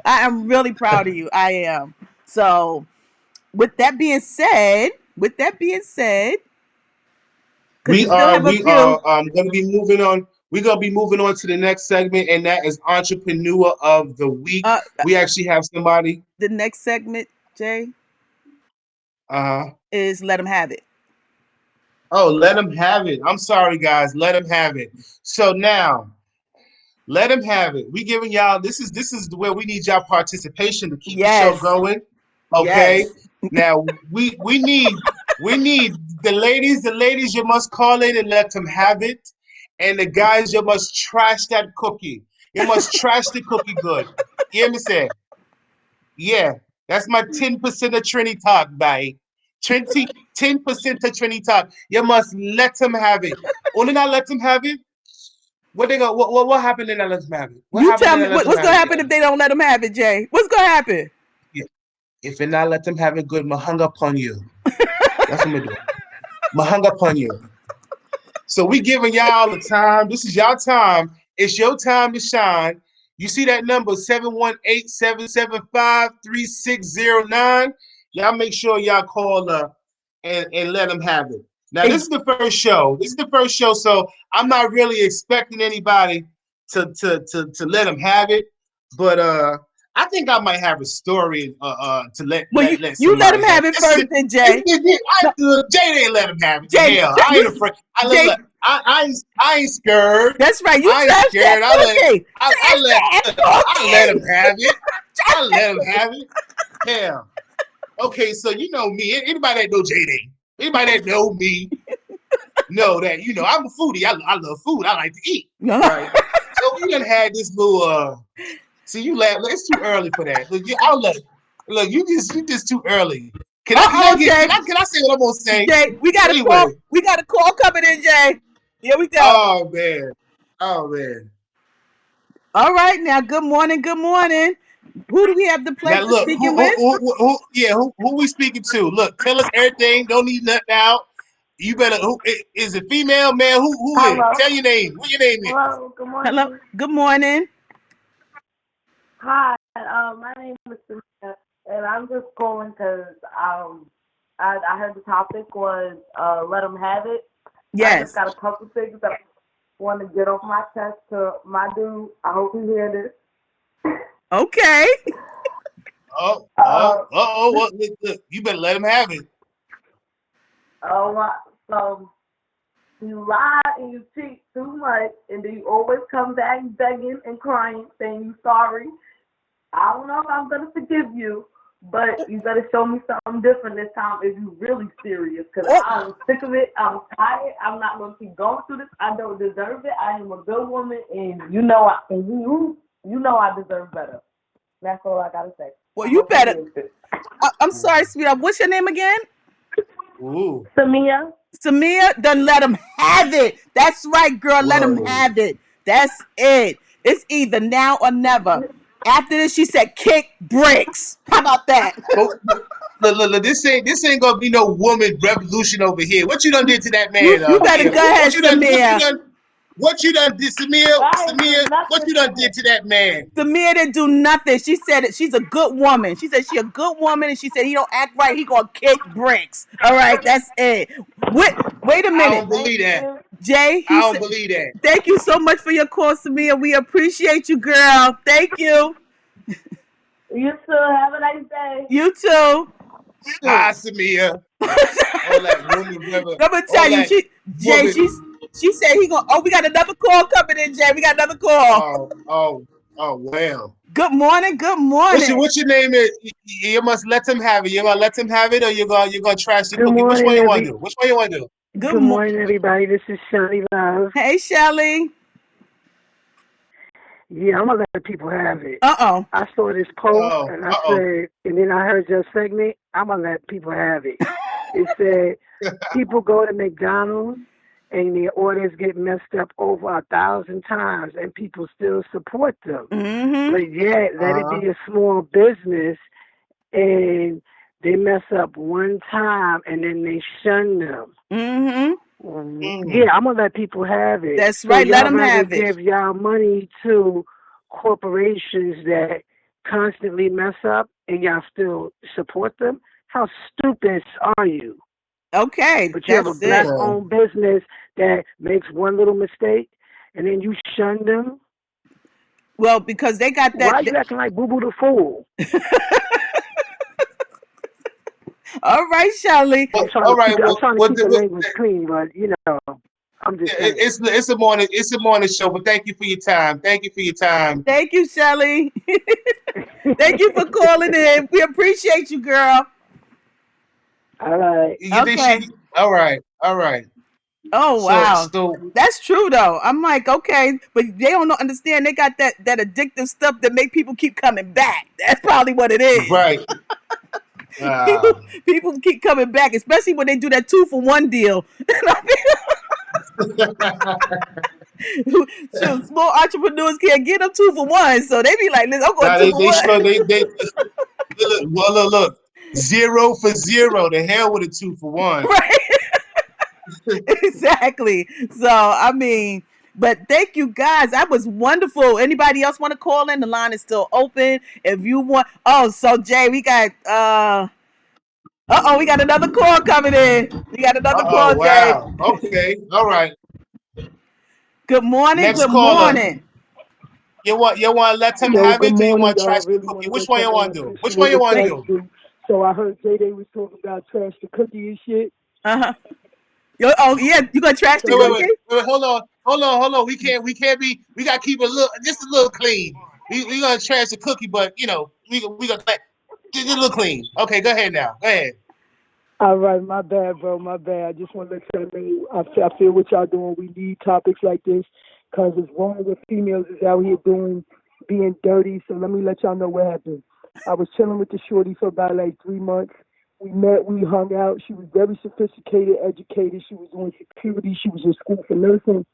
I am really proud of you. I am. So with that being said, because we still have a We few. are going to be moving on. We're going to be moving on to the next segment, and that is Entrepreneur of the Week. Uh, We actually have somebody. the next segment, Jay, Uh, is let them have it. oh, let them have it. I'm sorry, guys. Let them have it. So now, let them have it. We giving y'all. This is where we need y'all participation to keep the show Yes, going. yes. Okay. Now we need the ladies. The ladies, you must call in and let them have it. And the guys, you must trash that cookie. You must trash the cookie good. You hear me say? Yeah, that's my 10% of Trini talk, bye. 10% of Trini talk. You must let them have it. Only not let them have it. What they go? What happened in that let them have it? What You happened tell in me that let them what's have gonna it, happen if guys? they don't let them have it, Jay. What's gonna happen? Yeah. If you not let them have it good, ma hung up on you. That's what I'm doing. Ma hung up on you. So we giving y'all the time. This is y'all time. It's your time to shine. You see that number 718-775-3609. Y'all make sure y'all call and let them have it. Now this Ex- is the first show. This is the first show, so I'm not really expecting anybody to let them have it. But I think I might have a story to let well, let let you let them somebody have. have it first, then Jay. No, Jay didn't let him have it. Jay, Hell, I ain't you, afraid. I Jay. look, I ain't scared. That's right. You I ain't trash that scared. cookie. Trash that I let him cookie. have it. Trash I that let him cookie. have it. Hell. Okay, so you know me. Anybody that know JD, anybody that know me, know that I'm a foodie. I love food. I like to eat. No. Right. So we done had this little. See, you laugh. It's too early for that. Look, I'll let. Look, you just too early. Jay. Can I say what I'm gonna say? Jay, we got a Anyway. call. We got a call coming in, Jay. Here we go. Oh man. Oh man. All right, now. Good morning. Good morning. Who do we have the Now pleasure of look, speaking with? who we speaking to? Look, tell us everything. Don't need nothing out. You better. Who is it? Female, man? Who is? Hello. Tell your name. What your name is? Hello. Good Hello. morning. Good morning. Hi. My name is Samantha, and I'm just calling because I heard the topic was let them have it. I just Yes. got a couple things that I want to get off my chest to my dude. I hope you hear this. Okay. Oh. Well, look, you better let him have it. Uh, so you lie and you cheat too much, and then you always come back begging and crying, saying you sorry. I don't know if I'm gonna forgive you, but you better show me something different this time if you're really serious. Cause Oh, I'm sick of it. I'm tired. I'm not gonna keep going through this. I don't deserve it. I am a good woman, and you know I deserve better. That's all I gotta say. well, I you hope you better. hear this. I'm sorry, sweetheart. What's your name again? Ooh, Samia, Samia, then let them have it. That's right, girl. Let them whoa. have it. That's it. It's either now or never. After this, she said, kick bricks. How about that? Look, this ain't gonna be no woman revolution over here. What you done did to that man, You better Mia? go ahead, What you done? What you Samia. done? What you done did, Samir? I ain't do Samir, what nothing you to done him. did to that man? Samia didn't do nothing. She said it. She's a good woman. She said she a good woman, and she said he don't act right. He gonna kick bricks. All right, that's it. Wait a I minute, don't Thank believe that. you. Jay. I He don't said, believe that. "Thank you so much for your call, Samia. We appreciate you, girl. Thank you. You too. Have a nice day. You too. Hi, Shoot. Samia. All that woman, brother. I'm gonna All tell you, that Jay, woman. she said he gonna. Oh, we got another call coming in, Jay. We got another call. Oh, oh, oh, well. Good morning. Good What's your morning. what's your name? Is you must let him have it. You're gonna let him have it, or you're gonna trash the Good cookie. Which one morning, you want to do? Which one you want to do? Good good morning. morning, everybody. This is Shirley Love. Hey, Shelly. Yeah, I'm gonna let people have it. Uh-oh. I saw this post Oh, and I uh-oh. said, and then I heard your segment. I'm gonna let people have it. It said people go to McDonald's and their orders get messed up over 1,000 times, and people still support them. Mm-hmm. But yet, let it Uh-huh. be a small business, and they mess up one time, and then they shun them. Mm-hmm. Yeah, Mm. I'm gonna let people have it. That's So right. Let y'all them rather have it. give y'all money to corporations that constantly mess up, and y'all still support them? How stupid are you? Okay, But you have a that's it. Okay. black-owned business that makes one little mistake, and then you shun them. Well, because they got that. Why you acting like Boo Boo the Fool? All right, Shelly. I'm trying All to keep right. it. I'm Well, trying to keep the language clean, but I'm just saying. it's a morning show, but thank you for your time. Thank you for your time. Thank you, Shelly. Thank you for calling in. We appreciate you, girl. All right. You think Okay. she? All right. All right. Oh So wow. so That's true though. I'm like, okay, but they don't understand. They got that addictive stuff that make people keep coming back. That's probably what it is. right. People Uh, people keep coming back, especially when they do that 2-for-1 deal. Shoot, small entrepreneurs can't get them 2-for-1, so they be like, "Listen, I'm going now two they for one." sure they look 0 for 0. The hell with a 2 for 1. Right? Exactly. So I mean, but thank you guys. That was wonderful. Anybody else want to call in? The line is still open. If you want, oh, so Jay, we got we got another call coming in. We got another Oh call, Jay. wow. Okay. All right. Good morning. Next Good caller. morning. You want to let them Yo, have good it, or you morning, want to y'all. I trash the really want cookie? to Which let one y'all you know I want to do? Which appreciate one you what want to y'all do? do. So I heard J Day was talking about trash the cookie and shit. Uh-huh. Oh yeah, you gonna trash the Wait, wait, So wait, cookie? wait, hold on. We can't be. We gotta keep it just a little clean. We gonna trash the cookie, but we gonna just a little clean. Okay, go ahead now. Go ahead. all right, my bad, bro, my bad. I just want to let y'all know I feel what y'all doing. We need topics like this because it's wrong with females is out here being dirty. So let me let y'all know what happened. I was chilling with the shorty for about like 3 months. We met, we hung out. She was very sophisticated, educated. She was doing security. She was in school for nursing.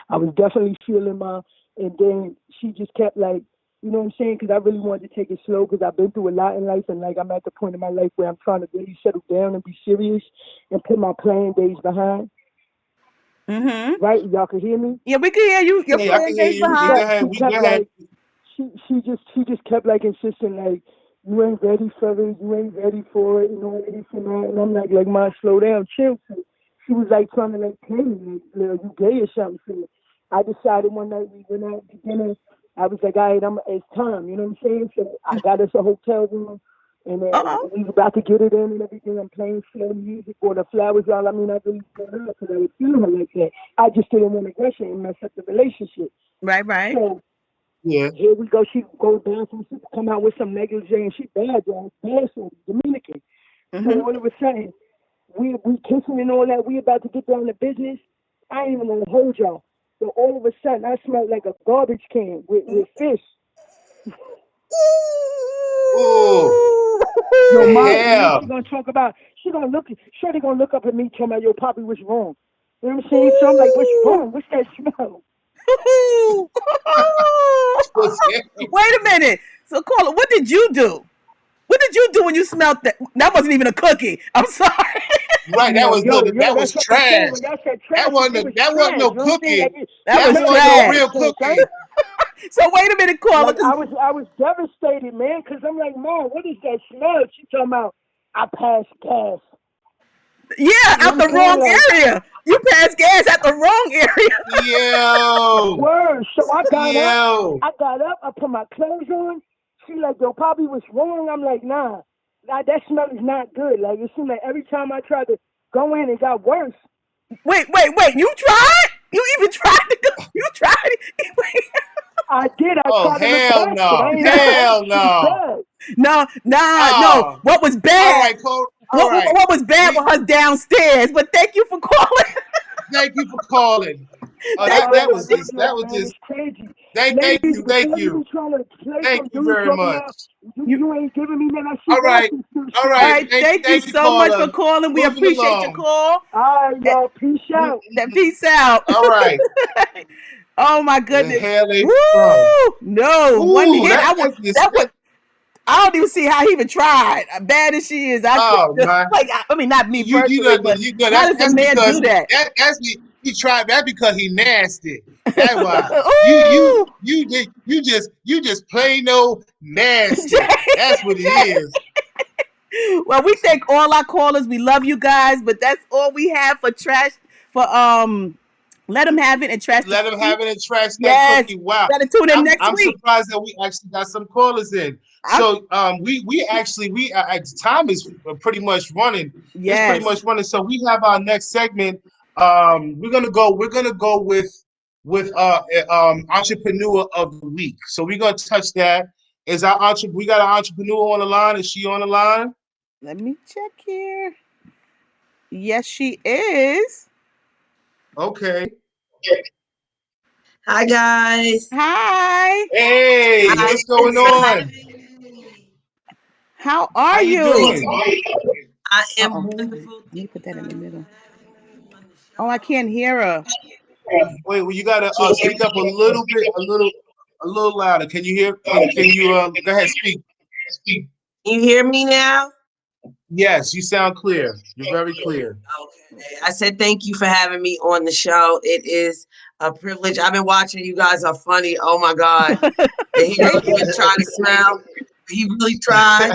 I was definitely feeling my, and then she just kept like, you know what I'm saying? Because I really wanted to take it slow because I've been through a lot in life, and like I'm at the point in my life where I'm trying to really settle down and be serious and put my playing days behind. Mm-hmm. Right? Y'all can hear me. Yeah, we can hear you. Your Yeah, I So can plan hear days you. You behind. go ahead. she We go kept ahead. like she just kept like insisting like you ain't ready for it, you ain't ready for it, you know, ready for that. And I'm like, man, slow down, chill. So she was like trying to like play me, like, you gay or something. So I decided one night we went out to dinner. I was like, all right, it's time, you know what I'm saying? So I got us a hotel room. And Uh-oh. we was about to get it in and everything. I'm playing slow music or the flowers, y'all. I mean, I really feel her because I was feeling her like that. I just didn't want aggression and mess up the relationship. Right, right. So Yeah. here we go. She goes bathroom. She come out with some negligee, and she bad, y'all. Bad, so Dominican. So Mm-hmm. all of a sudden, we kissing and all that. We about to get down to business. I ain't even gonna hold y'all. So all of a sudden, I smelled like a garbage can with fish. Ooh. Yo, The ma, and then hell. she gonna talk about. She gonna look. Shorty gonna look up at me, talking about, yo, Poppy, what's wrong? You know what I'm saying? So I'm like, what's wrong? What's that smell? Wait a minute. So, Carla, what did you do? What did you do when you smelled that? That wasn't even a cookie. I'm sorry. Right. That was Yo, that that's was what I'm saying. trash. When y'all said That trash, wasn't it was that wasn't trash. no You know what I'm saying? Like cookie. That it That was smelled like wasn't no trash. real garbage can, son. cookie. So wait a minute, Carla. Like I was devastated, man, because I'm like, man, what is that smell? She talking about I passed gas. Yeah, You know out what I'm the saying? wrong Like area. You passed gas at the wrong area. Yo. word. So Yo. I got up, I put my clothes on. She like, yo, Poppy, what's wrong? I'm like, nah, that smell is not good. Like it seemed like every time I tried to go in, it got worse. Wait. You tried? You even tried to go? You tried it? I did. I Oh tried to look hell past it. I no. ain't lie. That Hell shit was no. bad. No, nah, no. Oh. What was All bad? right, Cole. All right. What was bad We was her downstairs. But thank you for calling. thank you for calling. Oh, Thank that Nah, you. that for was real just though, that was man, just it's crazy. Ladies, thank before you, you trying to play thank some you dude very talking much. about You you ain't giving me none of that shit All that I right, can still all all share. right. right? Thank you Thank you, so much for caller. calling. We Moving appreciate your along. call. All right, Eh, y'all. Peace Mm, out. mm, mm. Peace out. All right. Oh my Where the goodness. hell they Woo! from? No, one Ooh, hit. I would. that's this. That would. I don't even see how he even tried. Bad as she is, I could Oh my. like. I mean, not me You personally, know but how that's does a man do because that? he tried that because he nasty. That's why Ooh, you just plain old nasty. That's what it Jay. is. Well, we thank all our callers. We love you guys, but that's all we have for trash. For let them have it and trash the Let him cookie. have it and trash that Yes, cookie. Wow. gotta tune in next I'm week. surprised that we actually got some callers in. I'm, So we actually we time is pretty much running. It's pretty yes, much running. So we have our next segment. We're gonna go with entrepreneur of the week. So we're gonna touch that. We got an entrepreneur on the line? Is she on the line? let me check here. Yes, she is. Okay. Hi guys. Hi, Hey, Hi, what's going it's so on? how How are you you? doing? I Uh am oh, wonderful. let me Thank put you that for in the middle. having me on the Oh, I show. can't hear her. Wait, well, you gotta Can you speak up a little bit, a little louder. Can you hear? Can you go ahead speak? Can you hear me now? Yes, you sound clear. You're very clear. Okay. I said thank you for having me on the show. It is a privilege. I've been watching. You guys are funny. Oh my God. And he Thank don't you. even try to smile. He really tried.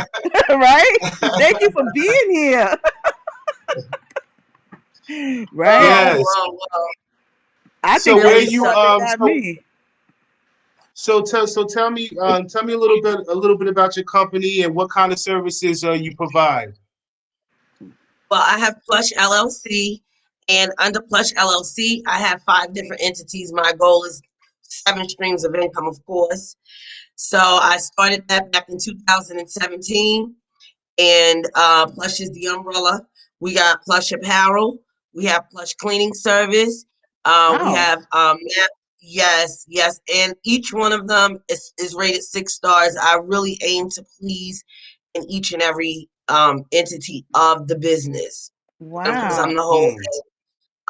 Right? Thank you for being here. Right? Oh, Yes. well. I think So that where Really was you tough. They something. got me. tell me a little bit about your company and what kind of services you provide. Well, I have Plush LLC, and under Plush LLC, I have 5 different entities. My goal is 7 streams of income, of course. So I started that back in 2017, and Plush is the umbrella. We got Plush Apparel. We have Plush Cleaning Service. We Wow. have yes, and each one of them is rated 6 stars. I really aim to please in each and every entity of the business. Of course, I'm Wow. the whole Mm,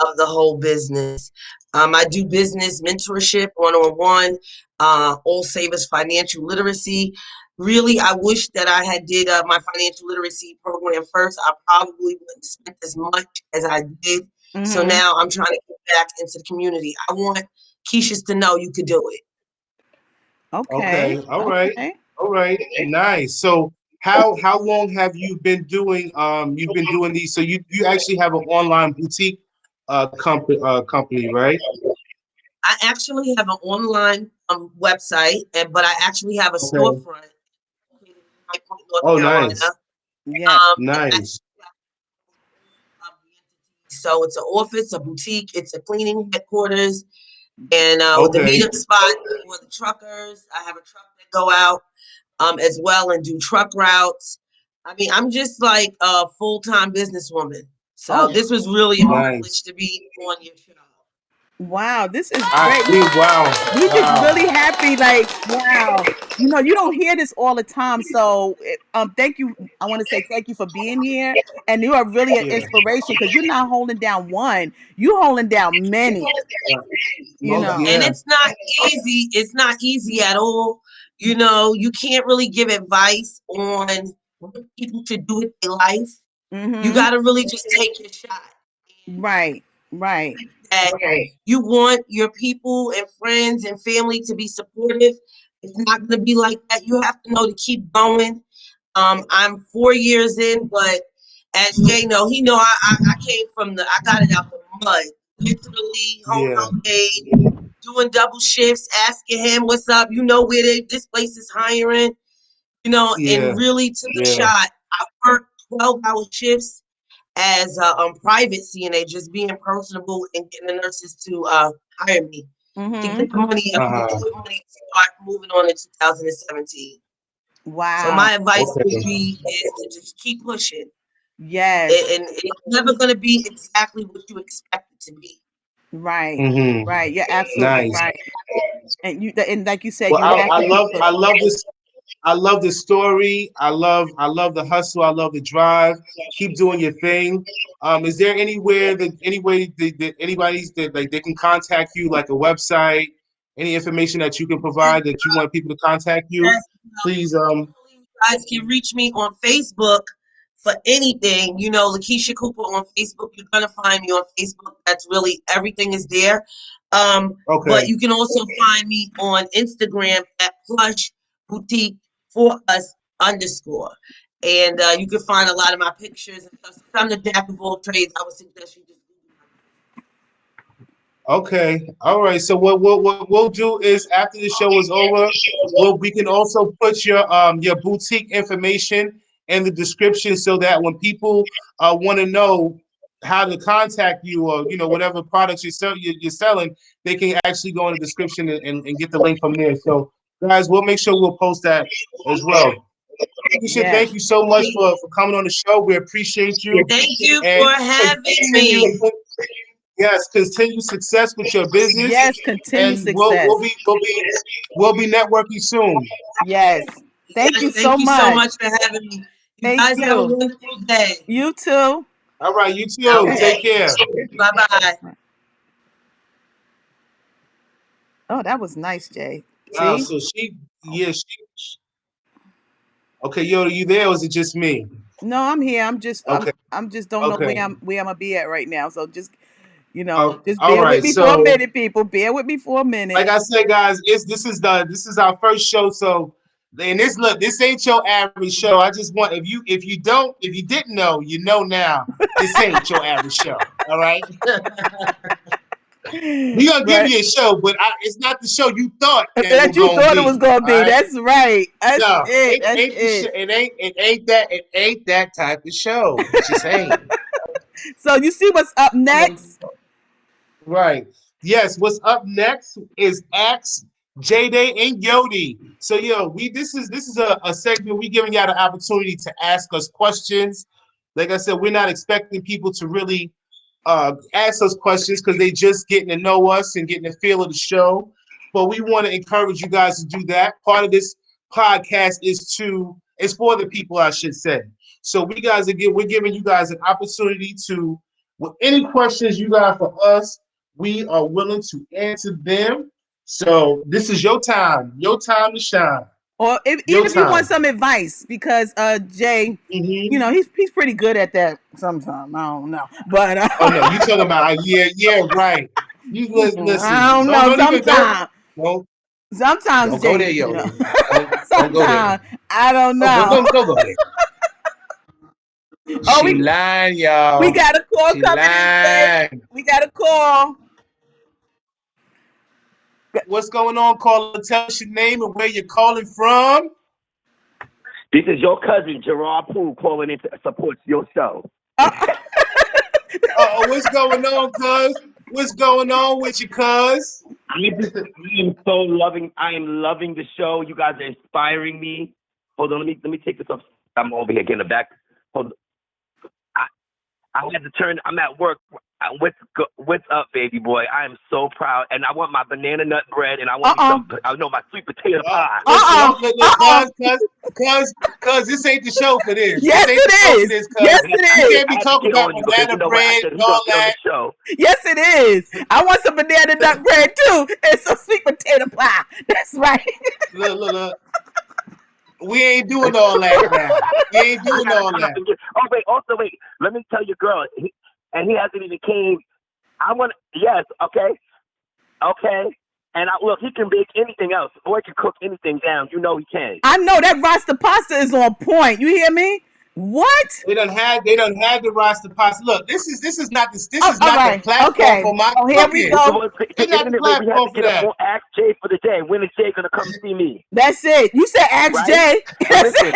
of the whole business. I do business mentorship, one-on-one, all savers financial literacy. Really, I wish that I had did my financial literacy program first. I probably wouldn't spend as much as I did. So Mm-hmm. now I'm trying to get back into the community. I want Keisha's to know you could do it. Okay. okay. All right. Okay. All right. Nice. So how long have you been doing these? So you actually have an online boutique company, right? I actually have an online website, but I actually have a Okay. storefront located in High Point, North Oh, Carolina. nice. Yeah. And I Nice. of the entity. So it's an office, a boutique, it's a cleaning headquarters, and with the Okay. meetup spot for the truckers. I have a truck that go out as well and do truck routes. I mean, I'm just like a full-time businesswoman. So Oh, this was really a Nice. privilege to be on your show. wow. This is great. Wow. We just Wow. really happy. Like, wow. You don't hear this all the time. So, thank you. I want to say thank you for being here. And you are really an Yeah. inspiration because you're not holding down one. You holding down many. You Oh, know. And yeah. it's not easy. It's not easy at all. You can't really give advice on what people should do with their life. You Mm-hmm. got to really just take your shot. Right. Right. That you want your people and friends and family to be supportive. It's not going to be like that. You have to know to keep going. I'm 4 years in, but as Jay know, he know I came from I got it out the mud, literally home Yeah. health aid, doing double shifts, asking him what's up. You know where this place is hiring. And Yeah. really took a Yeah. shot. I worked 12-hour shifts as a private CNA, just being personable and getting the nurses to hire me to Mm-hmm. get the money up, the Uh-huh. quick money to start moving on in 2017. So Wow. my advice Okay. would be is to just keep pushing, Yes. and it's never going to be exactly what you expect it to be. Right. Mm-hmm. Right. You're absolutely Nice. right. and like you said, Well, you have to keep I pushing. love this. I love the story. I love the hustle. I love the drive. Keep doing your thing. Is there anywhere that that anybody's that like they can contact you, like a website, any information that you can provide that you want people to contact you? Yes, Please. you guys can reach me on Facebook for anything. Lakeisha Cooper on Facebook. You're gonna find me on Facebook. That's really everything is there. But Okay. you can also find me on Instagram at Plush Boutique for us underscore. And you can find a lot of my pictures and stuff. Since I'm the jack of all trades, I would suggest you just Google Okay. All right. So what we'll do is after the show is over, we can also put your boutique information in the description so that when people want to know how to contact you or whatever products you're selling, they can actually go in the description and get the link from there. So guys, we'll make sure we'll post that as well. Keisha, Yes. thank you so much for coming on the show. We appreciate me. you Thank you and for having continue. me. Yes, continue success with your business, Yes, continue and success. we'll be networking soon. Yes. Thank Yes, you so thank you so much. much for having me. You Thank guys have a you. wonderful day. You too. All right, you too. Okay. Take care. Bye bye. Oh, that was nice, Jay. Wow. See? So okay. Yo, are you there? Or is it just me? No, I'm here. I'm just Okay. I'm just don't know Okay. where I'm gonna be at right now. So just Oh, just all bear with right. me for a So, minute, people. Bear with me for a like minute. I said, guys, this is our first show. So, and this ain't your average show. I just want if you didn't know, you know now. This ain't your average show. All right. We're gonna give But you a show, but it's not the show you thought that that we're you gonna thought it was be. gonna All be. right. That's right. That's No, it. That's ain't the show. it. It ain't that type of show. It just ain't. So you see what's up next? Right. Yes. What's up next is Axe, J Day, and Yodi. So this is a segment we giving y'all the opportunity to ask us questions. Like I said, we're not expecting people to really ask us questions because they just getting to know us and getting the feel of the show. But we want to encourage you guys to do that. Part of this podcast is for the people, I should say. So we're giving you guys an opportunity to, with any questions you got for us, we are willing to answer them. So this is your time to shine, Or your even if you want time. some advice, because Jay, Mm-hmm. he's pretty good at that sometimes. I don't know. But Oh no, you talking about yeah, right. You I listen. don't Don't know. don't even Sometimes don't sometimes don't go Jay, there, Yodi. Don't go there. sometimes I don't know. Don't go there. Oh, She lying, we y'all. got a call She coming in, Jay. lying. We got a call. What's going on, caller? Tell us your name and where you're calling from. This is your cousin Gerard Poole calling in to support your show. Uh, What's going on, cuz? What's going on with you, cuz? I am loving the show. You guys are inspiring me. Hold on, let me take this off. I'm over here getting it back. Hold on. I, I had to turn. I'm at work. What's up, baby boy? I am so proud, and I want my banana nut bread, and I want me uh-uh. some. I know my sweet potato pie. Listen, Uh-uh. look, Uh-uh. cuz, this ain't the show for this. This Yes, ain't the show it for is. this, Yes, cuz. You it is. can't I be had to talking get about on you because banana you know what? I bread said and he's gonna all be on the that. show. Yes, it is. I want some banana nut bread too, and some sweet potato pie. That's right. Look. We ain't doing all that now. We ain't I doing gotta all come up that. and get. Oh wait, also wait. Let me tell your girl, and he hasn't even came. I want. Yes, okay, okay. And look, he can bake anything else. Boy can cook anything down. You know he can. I know that Rasta pasta is on point. You hear me? What? They done had the roster pasta. Look, this Oh, is all not the right. platform Okay. for my Oh, here we cooking. go. It's not Isn't the it? Wait, we have platform to for get up that. on Ask Jay for the day. When is Jay gonna come see me? That's it. You said ask Right? Jay. So That's listen. it.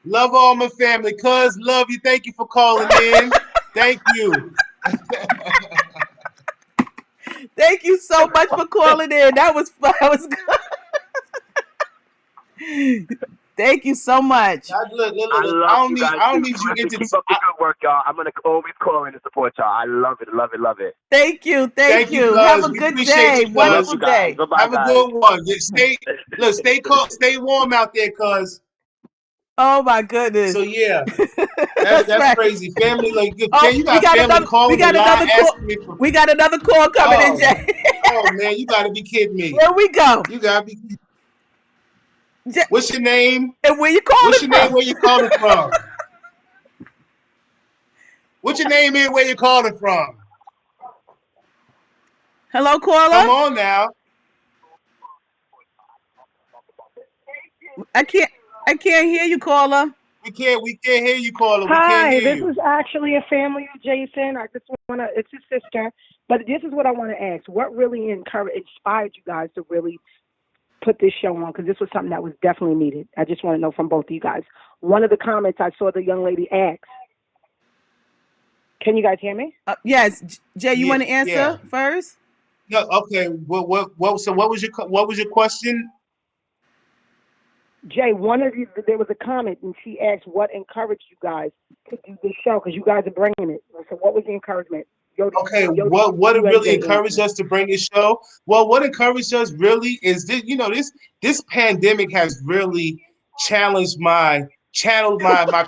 Love all my family. Cuz, love you. Thank you for calling in. Thank you. Thank you so much for calling in. That was good. Thank you so much. I I love don't you need guys I don't too. need you Keep into. up the good work, y'all. I'm gonna always call in to support y'all. I love it, love it, love it. Thank you. Thank Thank you, you. Have cuz. a We good appreciate day. you, Love cuz. Wonderful you guys. day. Bye bye, Have a guys. good one. Stay cool, stay warm out there, cuz. Oh my So goodness. yeah, That's that's right. crazy. Family, like Oh, you got family we calling the got line another call. asking me for. We got another call coming in, Oh, Jay. oh man, you gotta be kidding me. Here we go. You gotta be. Jay, What's your name? and where you What's calling your name? from? Where you calling from? What's your name and where you calling from? Hello, caller. Come on now. I can't. I can't hear you, caller. We can't hear you, caller. We can't Hi, hear this you. is actually a family of Jason. I just want to, it's his sister. But this is what I want to ask. What really inspired you guys to really put this show on? Because this was something that was definitely needed. I just want to know from both of you guys. One of the comments I saw the young lady ask, can you guys hear me? Yes, Jay. You Yeah, want to yeah. answer first? No, okay. So what was your question? Jay, one of you, there was a comment and she asked what encouraged you guys to do this show because you guys are bringing it. So what was the encouragement? Okay, Yodi, what you and really Jay encouraged answer. us to bring this show? Well, what encouraged us really is this, this pandemic has really channeled my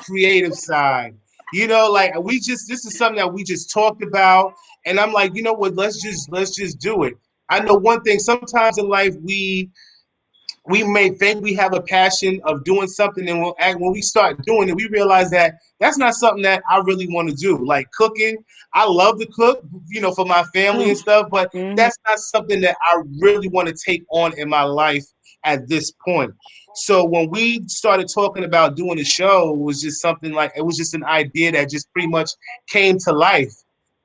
creative side. Like this is something that we just talked about, and I'm like, you know what, let's just do it. I know one thing, sometimes in life we may think we have a passion of doing something, and when we start doing it, we realize that that's not something that I really want to do. Like cooking, I love to cook, for my family and stuff, but Mm-hmm. that's not something that I really want to take on in my life at this point. So when we started talking about doing a show, it was just an idea that just pretty much came to life.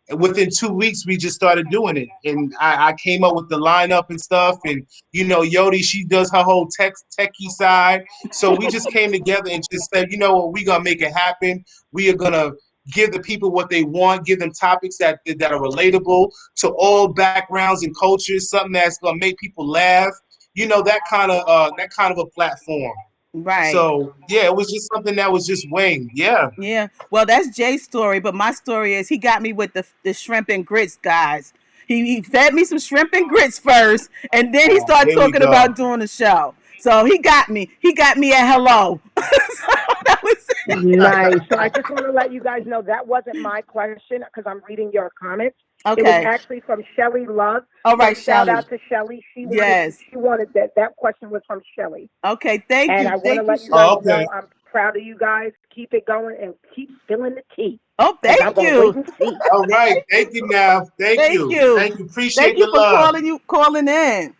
And within 2 weeks, we just started doing it, and I came up with the lineup and stuff. And Yodi, she does her whole techie side, so we just came together and just said, you know what, we gonna make it happen. We are gonna give the people what they want, give them topics that are relatable to all backgrounds and cultures, something that's gonna make people laugh. That kind of a platform. Right. So yeah, it was just something that was just Wayne. Yeah. Yeah. Well, that's Jay's story, but my story is he got me with the shrimp and grits guys. He fed me some shrimp and grits first, and then he started Here we talking go. about doing the show. So he got me. He got me at hello. So that was it. Nice. So I just want to let you guys know that wasn't my question because I'm reading your comments. It was Okay. actually from Shelly Love. All So right, shout Shelly. out to Shelly. Yes. She wanted that question was from Shelly. Okay. Thank And you. I want to Thank you. let you guys Oh, okay. know I'm proud of you guys. Keep it going and keep spilling the tea Oh, because I'm thank gonna wait you. and see. All right. Thank you now. Thank Thank you. you. Thank you. Thank Appreciate you the for love. calling in.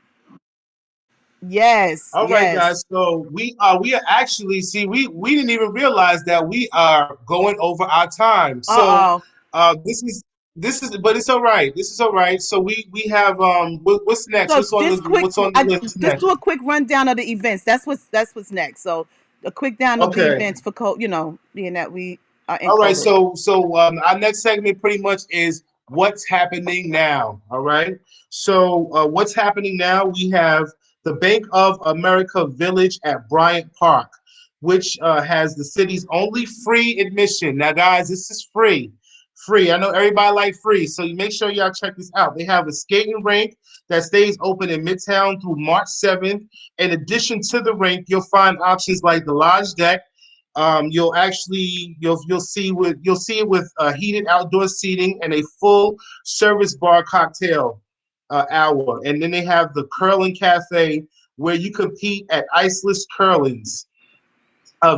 Yes. All right, Yes. guys. So we are actually, see, we didn't even realize that we are going over our time. Uh So oh. this is but it's all right. This is all right. So we have what's next? So What's on this quick, the list just next? do a quick rundown of the events. That's what's next. So a quick down of the Okay. events for being that we are in All right, COVID. so our next segment pretty much is what's happening now. All right, so what's happening now? We have the Bank of America Village at Bryant Park, which has the city's only free admission. Now, guys, this is free. Free. I know everybody like free, so you make sure y'all check this out. They have a skating rink that stays open in Midtown through March 7th. In addition to the rink, you'll find options like the lodge deck. You'll see it with heated outdoor seating and a full service bar cocktail hour, and then they have the curling cafe where you compete at iceless curlings.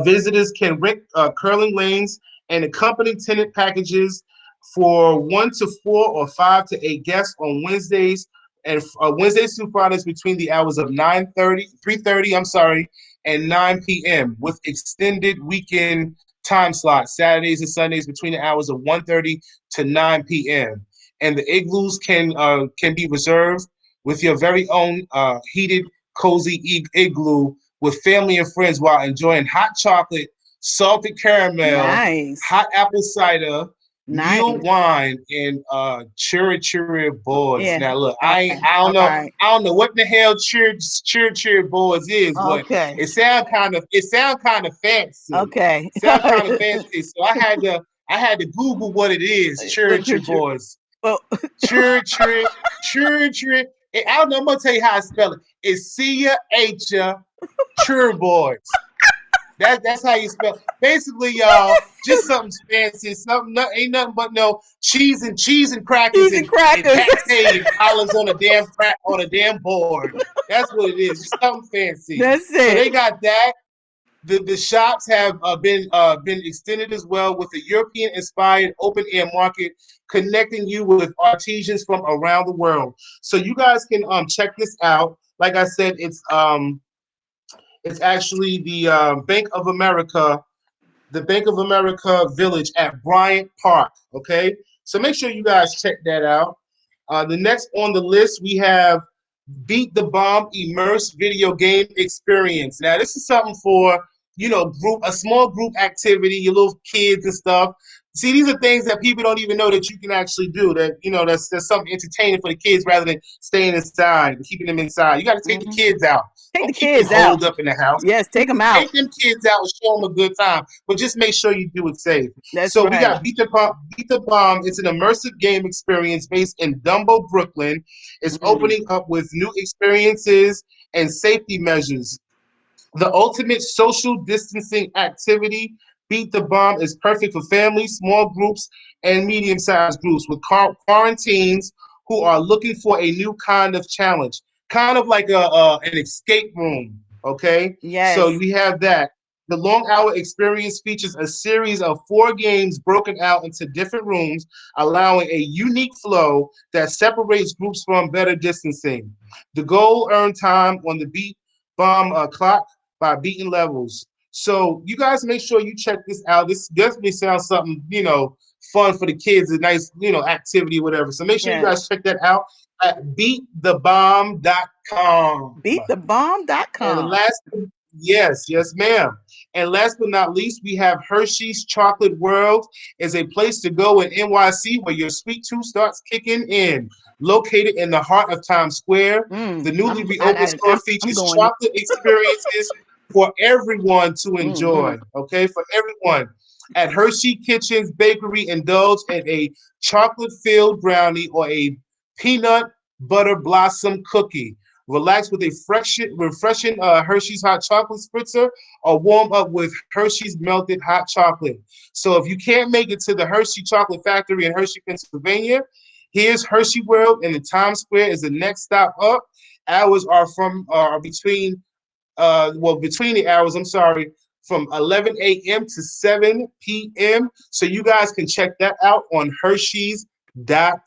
Visitors can rent curling lanes and accompanying tenant packages for 1 to 4 or 5 to 8 guests on Wednesdays and Wednesdays through Fridays between the hours of 3:30, and 9 p.m. with extended weekend time slots, Saturdays and Sundays between the hours of 1:30 to 9 p.m. And the igloos can be reserved with your very own heated, cozy igloo with family and friends while enjoying hot chocolate, salted caramel, Nice. hot apple cider, mule Nice. wine, and chiri boards. Yeah. Now look, Okay. I don't All know right. what the hell chiri boards is, but Okay. it sound kind of fancy. Okay. Sound kind of fancy. So I had to Google what it is. Look Chiri at you. boards. Well, Chiri chiri. I don't know. I'm gonna tell you how I spell it. It's chiri boards. That's how you spell. Basically, y'all, just something fancy, something ain't nothing but no cheese and crackers cheese and and crackers. pate and olives on a damn board. That's what it is. Just something fancy. That's So it. they got that. The shops have been extended as well with a European inspired open air market connecting you with artisans from around the world. So you guys can check this out. Like I said, it's actually the Bank of America Village at Bryant Park. Okay, so make sure you guys check that out. The next on the list we have Beat the Bomb Immerse Video Game Experience. Now this is something for a small group activity, your little kids and stuff. See, these are things that people don't even know that you can actually do. That that's something entertaining for the kids rather than staying inside and keeping them inside. You got to take the Hmm. kids out. Take the Don't keep them kids out. holed up in the house. Yes, take them out. Take them kids out and show them a good time, but just make sure you do it safe. That's So we right. got Beat the Bomb. Beat the Bomb. It's an immersive game experience based in Dumbo, Brooklyn. It's Mm. opening up with new experiences and safety measures. The ultimate social distancing activity, Beat the Bomb, is perfect for families, small groups, and medium sized groups with quarantines who are looking for a new kind of challenge, kind of like an escape room. Okay, so Yes. we have that. The long hour experience features a series of 4 games broken out into different rooms, allowing a unique flow that separates groups from better distancing. The goal earn time on the beat bomb clock by beating levels. So you guys make sure you check this out. This definitely sounds something, fun for the kids, a nice, activity, whatever. So make sure you Yes. guys check that out at beatthebomb.com. And Beatthebomb.com. last, yes, ma'am. And last but not least, we have Hershey's Chocolate World is a place to go in NYC where your sweet tooth starts kicking in. Located in the heart of Times Square, the newly reopened store I'm features going. chocolate experiences for everyone to Mm-hmm. enjoy. Okay, for everyone. At Hershey Kitchen's Bakery, indulge in a chocolate-filled brownie or a peanut butter blossom cookie. Relax with a refreshing Hershey's hot chocolate spritzer, or warm up with Hershey's melted hot chocolate. So if you can't make it to the Hershey Chocolate Factory in Hershey, Pennsylvania, here's Hershey World, and the Times Square is the next stop up. Hours are between the hours, I'm sorry, from 11 a.m. to 7 p.m. So you guys can check that out on Hershey's.com.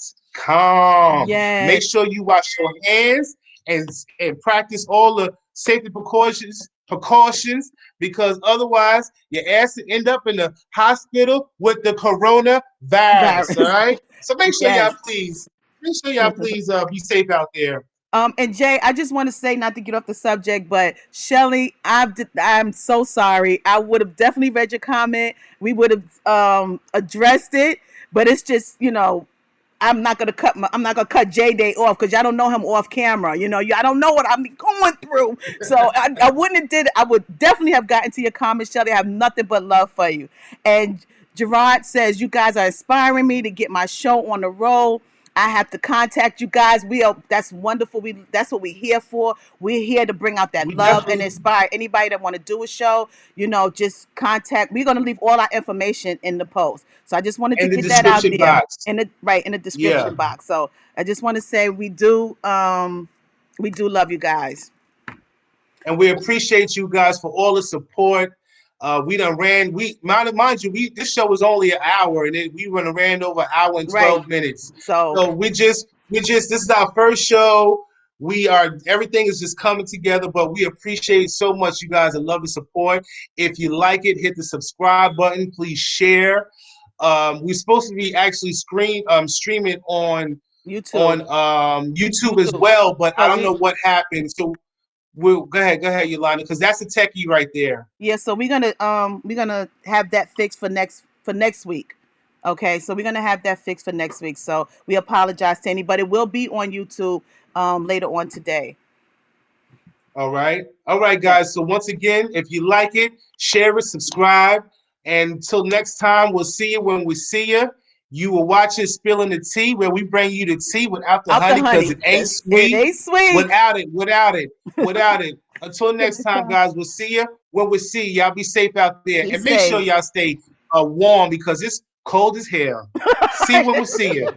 Make Yes. sure you wash your hands and practice all the safety precautions because otherwise your ass will end up in the hospital with the coronavirus. All Virus. right. So Yes. make sure y'all please be safe out there. And Jay, I just want to say, not to get off the subject, but Shelly, I'm so sorry. I would have definitely read your comment. We would have addressed it, but it's just, I'm not gonna cut J Day off because y'all don't know him off camera. I don't know what I'm going through. So I wouldn't have did it. I would definitely have gotten to your comments, Shelly. I have nothing but love for you. And Gerard says, you guys are inspiring me to get my show on the road. I have to contact you guys. That's wonderful. That's what we're here for. We're here to bring out that We love and definitely inspire anybody that want to do a show. Just contact. We're gonna leave all our information in the post. So I just wanted to in the get that out description there box. in the Yeah. description box. So I just want to say we do love you guys. And we appreciate you guys for all the support. We done ran. Mind you, this show was only an hour, and we ran over an hour and Right. 12 minutes. So So this is our first show. Everything is just coming together, but we appreciate so much you guys and love the support. If you like it, hit the subscribe button. Please share. We're supposed to be actually streaming on YouTube. YouTube as YouTube. well, but I So don't know what happened. So go ahead, Yolanda, because that's a techie right there. yeah, so we're gonna have that fixed for next week. Okay, so we're gonna have that fixed for next week. So we apologize to anybody. It will be on YouTube later on today. All right. All right, Yeah. guys. So once again, if you like it, share it, subscribe. And until next time, we'll see you when we see you. You were watching Spilling the Tea, where we bring you the tea without the Out the honey because honey. it ain't It sweet. ain't sweet. Without it, without it, without it. Until Till next next time, time. guys, we'll see you when we see you. Y'all be safe out there. Be And make sure safe. y'all stay warm because it's cold as hell. See you when we see you.